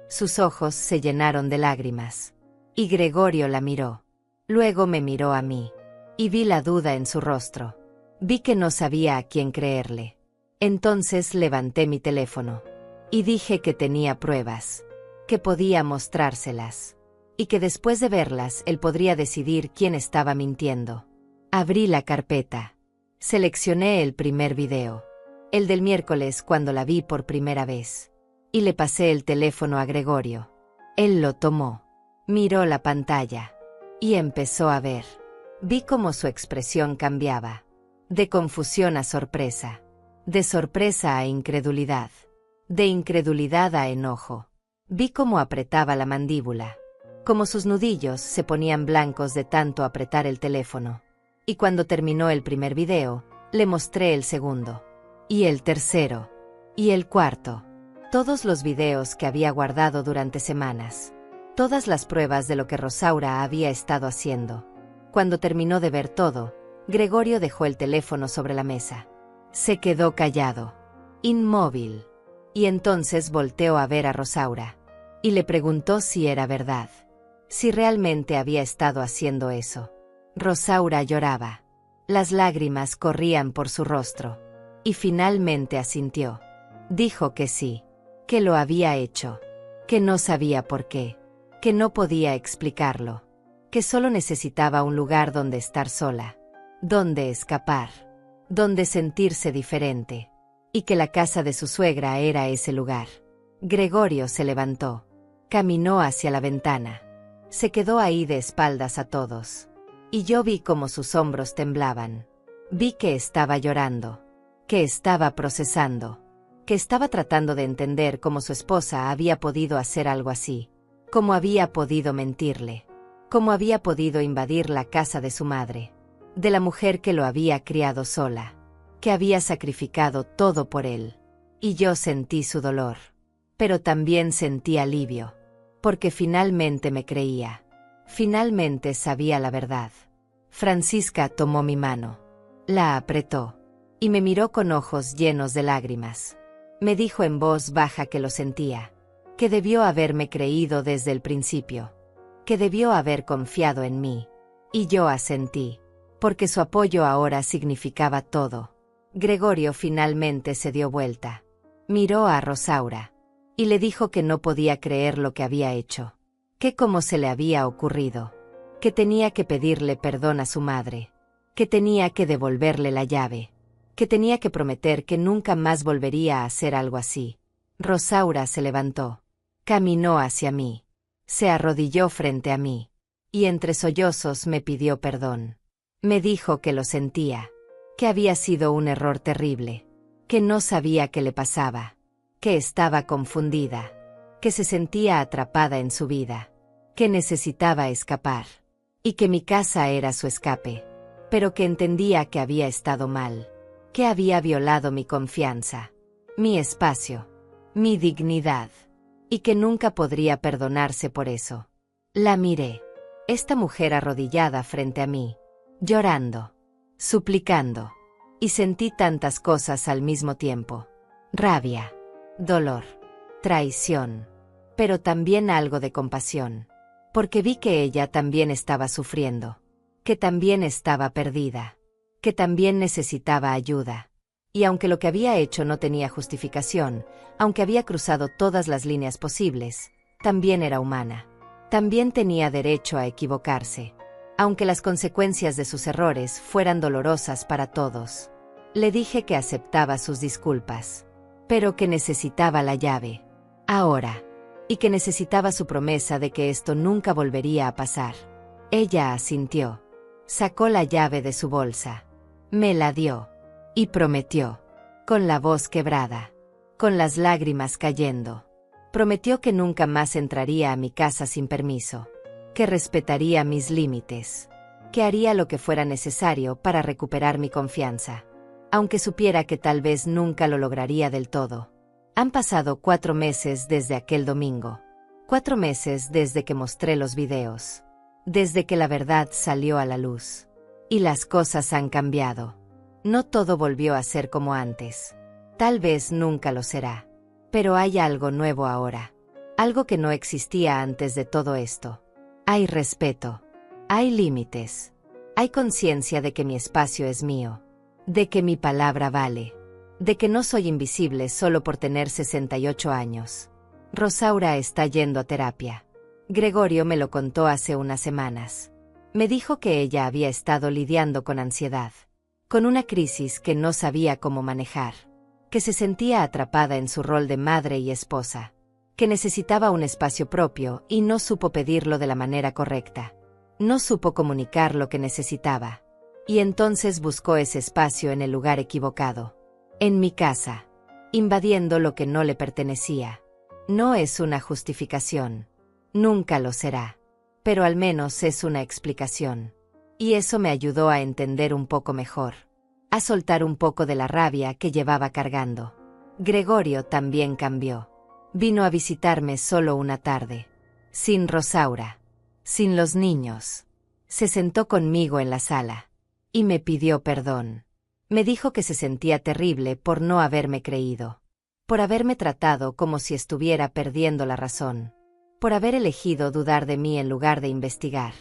Sus ojos se llenaron de lágrimas. Y Gregorio la miró. Luego me miró a mí. Y vi la duda en su rostro. Vi que no sabía a quién creerle. Entonces levanté mi teléfono. Y dije que tenía pruebas. Que podía mostrárselas. Y que después de verlas él podría decidir quién estaba mintiendo. Abrí la carpeta. Seleccioné el primer video. El del miércoles cuando la vi por primera vez. Y le pasé el teléfono a Gregorio. Él lo tomó. Miró la pantalla. Y empezó a ver. Vi cómo su expresión cambiaba. De confusión a sorpresa. De sorpresa a incredulidad. De incredulidad a enojo. Vi cómo apretaba la mandíbula. Cómo sus nudillos se ponían blancos de tanto apretar el teléfono. Y cuando terminó el primer video, le mostré el segundo. Y el tercero. Y el cuarto. Todos los videos que había guardado durante semanas. Todas las pruebas de lo que Rosaura había estado haciendo. Cuando terminó de ver todo, Gregorio dejó el teléfono sobre la mesa. Se quedó callado. Inmóvil. Y entonces volteó a ver a Rosaura. Y le preguntó si era verdad. Si realmente había estado haciendo eso. Rosaura lloraba. Las lágrimas corrían por su rostro. Y finalmente asintió. Dijo que sí. Que lo había hecho. Que no sabía por qué. Que no podía explicarlo. Que solo necesitaba un lugar donde estar sola. Donde escapar. Donde sentirse diferente. Y que la casa de su suegra era ese lugar. Gregorio se levantó. Caminó hacia la ventana. Se quedó ahí de espaldas a todos. Y yo vi cómo sus hombros temblaban. Vi que estaba llorando. Que estaba procesando. Que estaba tratando de entender cómo su esposa había podido hacer algo así. Cómo había podido mentirle. Cómo había podido invadir la casa de su madre. De la mujer que lo había criado sola. Que había sacrificado todo por él. Y yo sentí su dolor. Pero también sentí alivio. Porque finalmente me creía. Finalmente sabía la verdad. Francisca tomó mi mano. La apretó. Y me miró con ojos llenos de lágrimas. Me dijo en voz baja que lo sentía. Que debió haberme creído desde el principio. Que debió haber confiado en mí. Y yo asentí. Porque su apoyo ahora significaba todo. Gregorio finalmente se dio vuelta. Miró a Rosaura. Y le dijo que no podía creer lo que había hecho. Que cómo se le había ocurrido. Que tenía que pedirle perdón a su madre. Que tenía que devolverle la llave. Que tenía que prometer que nunca más volvería a hacer algo así. Rosaura se levantó. Caminó hacia mí. Se arrodilló frente a mí. Y entre sollozos me pidió perdón. Me dijo que lo sentía. Que había sido un error terrible. Que no sabía qué le pasaba. Que estaba confundida. Que se sentía atrapada en su vida. Que necesitaba escapar. Y que mi casa era su escape. Pero que entendía que había estado mal. Que había violado mi confianza. Mi espacio. Mi dignidad. Y que nunca podría perdonarse por eso. La miré. Esta mujer arrodillada frente a mí. Llorando. Suplicando. Y sentí tantas cosas al mismo tiempo. Rabia. Dolor. Traición. Pero también algo de compasión. Porque vi que ella también estaba sufriendo. Que también estaba perdida. Que también necesitaba ayuda. Y aunque lo que había hecho no tenía justificación, aunque había cruzado todas las líneas posibles, también era humana. También tenía derecho a equivocarse. Aunque las consecuencias de sus errores fueran dolorosas para todos. Le dije que aceptaba sus disculpas. Pero que necesitaba la llave. Ahora. Y que necesitaba su promesa de que esto nunca volvería a pasar. Ella asintió. Sacó la llave de su bolsa. Me la dio. Y prometió. Con la voz quebrada. Con las lágrimas cayendo. Prometió que nunca más entraría a mi casa sin permiso. que respetaría mis límites, que haría lo que fuera necesario para recuperar mi confianza, aunque supiera que tal vez nunca lo lograría del todo. Han pasado 4 meses desde aquel domingo. 4 meses desde que mostré los videos. Desde que la verdad salió a la luz. Y las cosas han cambiado. No todo volvió a ser como antes. Tal vez nunca lo será. Pero hay algo nuevo ahora. Algo que no existía antes de todo esto. Hay respeto. Hay límites. Hay conciencia de que mi espacio es mío. De que mi palabra vale. De que no soy invisible solo por tener 68 años. Rosaura está yendo a terapia. Gregorio me lo contó hace unas semanas. Me dijo que ella había estado lidiando con ansiedad, con una crisis que no sabía cómo manejar, que se sentía atrapada en su rol de madre y esposa, que necesitaba un espacio propio y no supo pedirlo de la manera correcta. No supo comunicar lo que necesitaba. Y entonces buscó ese espacio en el lugar equivocado. En mi casa. Invadiendo lo que no le pertenecía. No es una justificación. Nunca lo será. Pero al menos es una explicación. Y eso me ayudó a entender un poco mejor. A soltar un poco de la rabia que llevaba cargando. Gregorio también cambió. Vino a visitarme solo una tarde. Sin Rosaura. Sin los niños. Se sentó conmigo en la sala. Y me pidió perdón. Me dijo que se sentía terrible por no haberme creído. Por haberme tratado como si estuviera perdiendo la razón. Por haber elegido dudar de mí en lugar de investigar.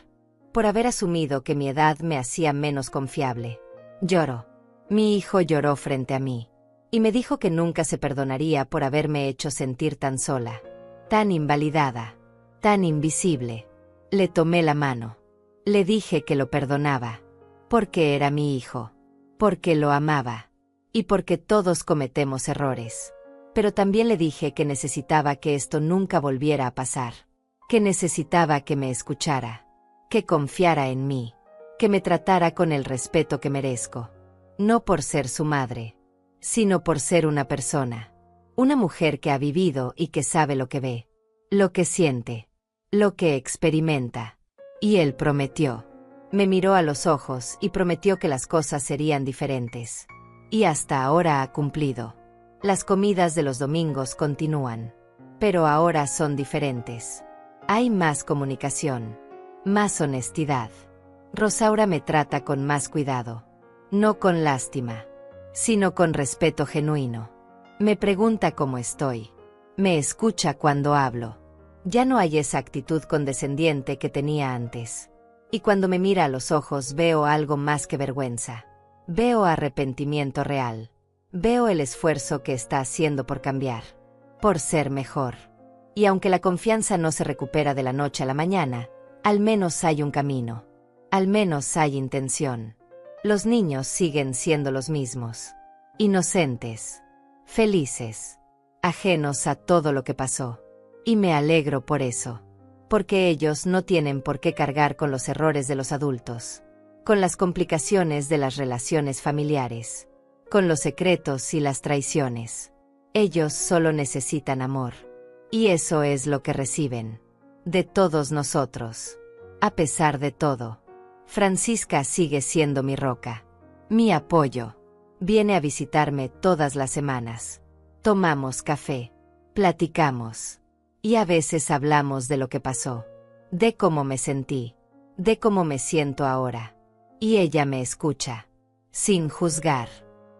Por haber asumido que mi edad me hacía menos confiable. Lloró. Mi hijo lloró frente a mí. Y me dijo que nunca se perdonaría por haberme hecho sentir tan sola. Tan invalidada. Tan invisible. Le tomé la mano. Le dije que lo perdonaba. Porque era mi hijo. Porque lo amaba. Y porque todos cometemos errores. Pero también le dije que necesitaba que esto nunca volviera a pasar. Que necesitaba que me escuchara. Que confiara en mí. Que me tratara con el respeto que merezco. No por ser su madre. Sino por ser una persona. Una mujer que ha vivido y que sabe lo que ve. Lo que siente. Lo que experimenta. Y él prometió. Me miró a los ojos y prometió que las cosas serían diferentes. Y hasta ahora ha cumplido. Las comidas de los domingos continúan. Pero ahora son diferentes. Hay más comunicación. Más honestidad. Rosaura me trata con más cuidado. No con lástima. Sino con respeto genuino. Me pregunta cómo estoy. Me escucha cuando hablo. Ya no hay esa actitud condescendiente que tenía antes. Y cuando me mira a los ojos veo algo más que vergüenza. Veo arrepentimiento real. Veo el esfuerzo que está haciendo por cambiar. Por ser mejor. Y aunque la confianza no se recupera de la noche a la mañana, al menos hay un camino. Al menos hay intención. Los niños siguen siendo los mismos. Inocentes. Felices. Ajenos a todo lo que pasó. Y me alegro por eso. Porque ellos no tienen por qué cargar con los errores de los adultos. Con las complicaciones de las relaciones familiares. Con los secretos y las traiciones. Ellos solo necesitan amor. Y eso es lo que reciben. De todos nosotros. A pesar de todo. Francisca sigue siendo mi roca. Mi apoyo. Viene a visitarme todas las semanas. Tomamos café. Platicamos. Y a veces hablamos de lo que pasó. De cómo me sentí. De cómo me siento ahora. Y ella me escucha. Sin juzgar.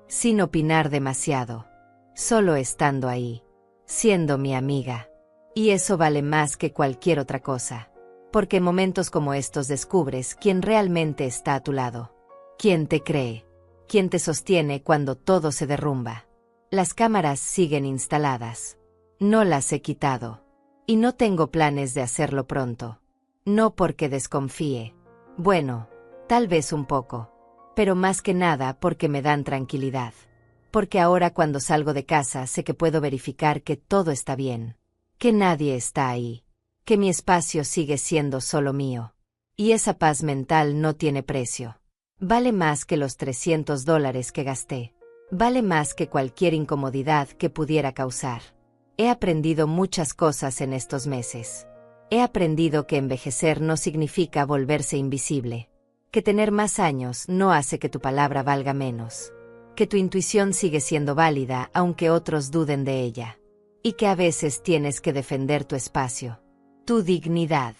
Sin opinar demasiado. Solo estando ahí. Siendo mi amiga. Y eso vale más que cualquier otra cosa. Porque en momentos como estos descubres quién realmente está a tu lado. Quién te cree. Quién te sostiene cuando todo se derrumba. Las cámaras siguen instaladas. No las he quitado. Y no tengo planes de hacerlo pronto. No porque desconfíe. Bueno, tal vez un poco. Pero más que nada porque me dan tranquilidad. Porque ahora cuando salgo de casa sé que puedo verificar que todo está bien. Que nadie está ahí. Que mi espacio sigue siendo solo mío. Y esa paz mental no tiene precio. Vale más que los $300 que gasté. Vale más que cualquier incomodidad que pudiera causar. He aprendido muchas cosas en estos meses. He aprendido que envejecer no significa volverse invisible, que tener más años no hace que tu palabra valga menos, que tu intuición sigue siendo válida aunque otros duden de ella, y que a veces tienes que defender tu espacio, tu dignidad,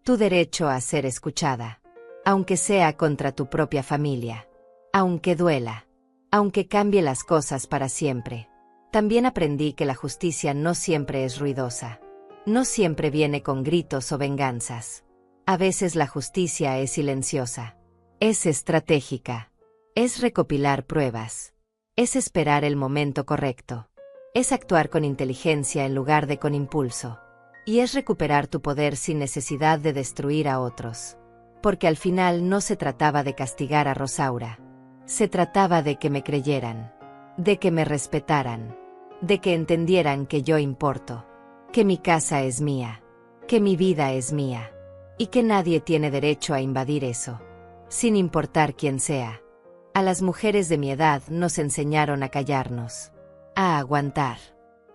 tu derecho a ser escuchada, aunque sea contra tu propia familia, aunque duela, aunque cambie las cosas para siempre. También aprendí que la justicia no siempre es ruidosa, no siempre viene con gritos o venganzas. A veces la justicia es silenciosa, es estratégica, es recopilar pruebas, es esperar el momento correcto, es actuar con inteligencia en lugar de con impulso, y es recuperar tu poder sin necesidad de destruir a otros. Porque al final no se trataba de castigar a Rosaura, se trataba de que me creyeran, de que me respetaran, de que entendieran que yo importo, que mi casa es mía, que mi vida es mía, y que nadie tiene derecho a invadir eso, sin importar quién sea. A las mujeres de mi edad nos enseñaron a callarnos, a aguantar,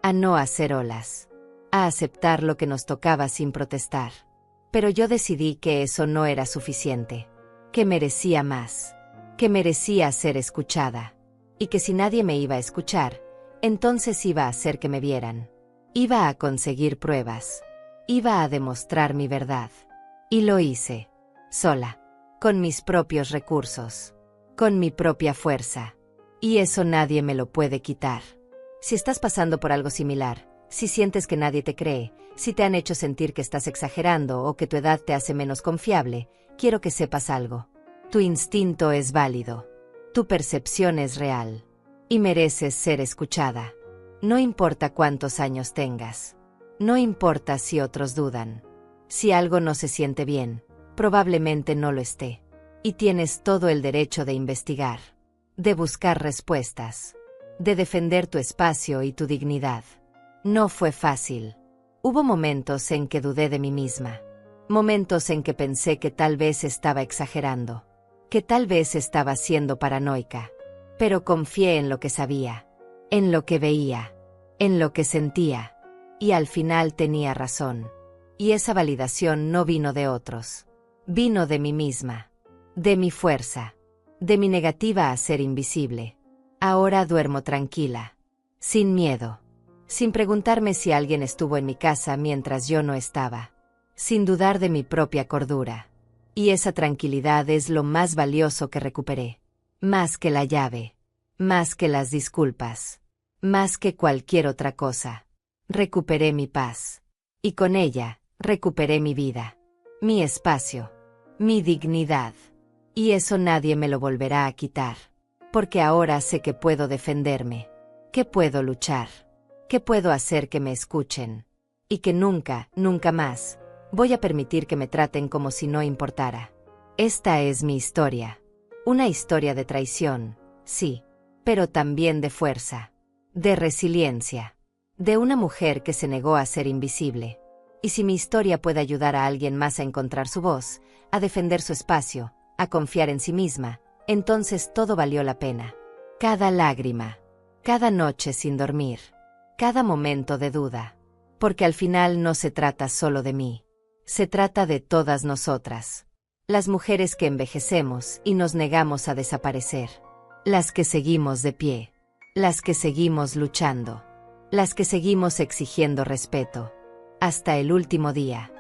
a no hacer olas, a aceptar lo que nos tocaba sin protestar. Pero yo decidí que eso no era suficiente, que merecía más, que merecía ser escuchada, y que si nadie me iba a escuchar, entonces iba a hacer que me vieran. Iba a conseguir pruebas, iba a demostrar mi verdad. Y lo hice, sola, con mis propios recursos, con mi propia fuerza. Y eso nadie me lo puede quitar. Si estás pasando por algo similar, si sientes que nadie te cree, si te han hecho sentir que estás exagerando o que tu edad te hace menos confiable, quiero que sepas algo. Tu instinto es válido. Tu percepción es real. Y mereces ser escuchada. No importa cuántos años tengas. No importa si otros dudan. Si algo no se siente bien, probablemente no lo esté. Y tienes todo el derecho de investigar, de buscar respuestas, de defender tu espacio y tu dignidad. No fue fácil. Hubo momentos en que dudé de mí misma. Momentos en que pensé que tal vez estaba exagerando, que tal vez estaba siendo paranoica. Pero confié en lo que sabía, en lo que veía, en lo que sentía. Y al final tenía razón. Y esa validación no vino de otros. Vino de mí misma, de mi fuerza, de mi negativa a ser invisible. Ahora duermo tranquila, sin miedo. Sin preguntarme si alguien estuvo en mi casa mientras yo no estaba, sin dudar de mi propia cordura. Y esa tranquilidad es lo más valioso que recuperé, más que la llave, más que las disculpas, más que cualquier otra cosa. Recuperé mi paz, y con ella, recuperé mi vida, mi espacio, mi dignidad. Y eso nadie me lo volverá a quitar, porque ahora sé que puedo defenderme, que puedo luchar, que puedo hacer que me escuchen, y que nunca, nunca más, voy a permitir que me traten como si no importara. Esta es mi historia. Una historia de traición, sí, pero también de fuerza, de resiliencia, de una mujer que se negó a ser invisible. Y si mi historia puede ayudar a alguien más a encontrar su voz, a defender su espacio, a confiar en sí misma, entonces todo valió la pena. Cada lágrima, cada noche sin dormir, cada momento de duda. Porque al final no se trata solo de mí. Se trata de todas nosotras. Las mujeres que envejecemos y nos negamos a desaparecer. Las que seguimos de pie. Las que seguimos luchando. Las que seguimos exigiendo respeto. Hasta el último día.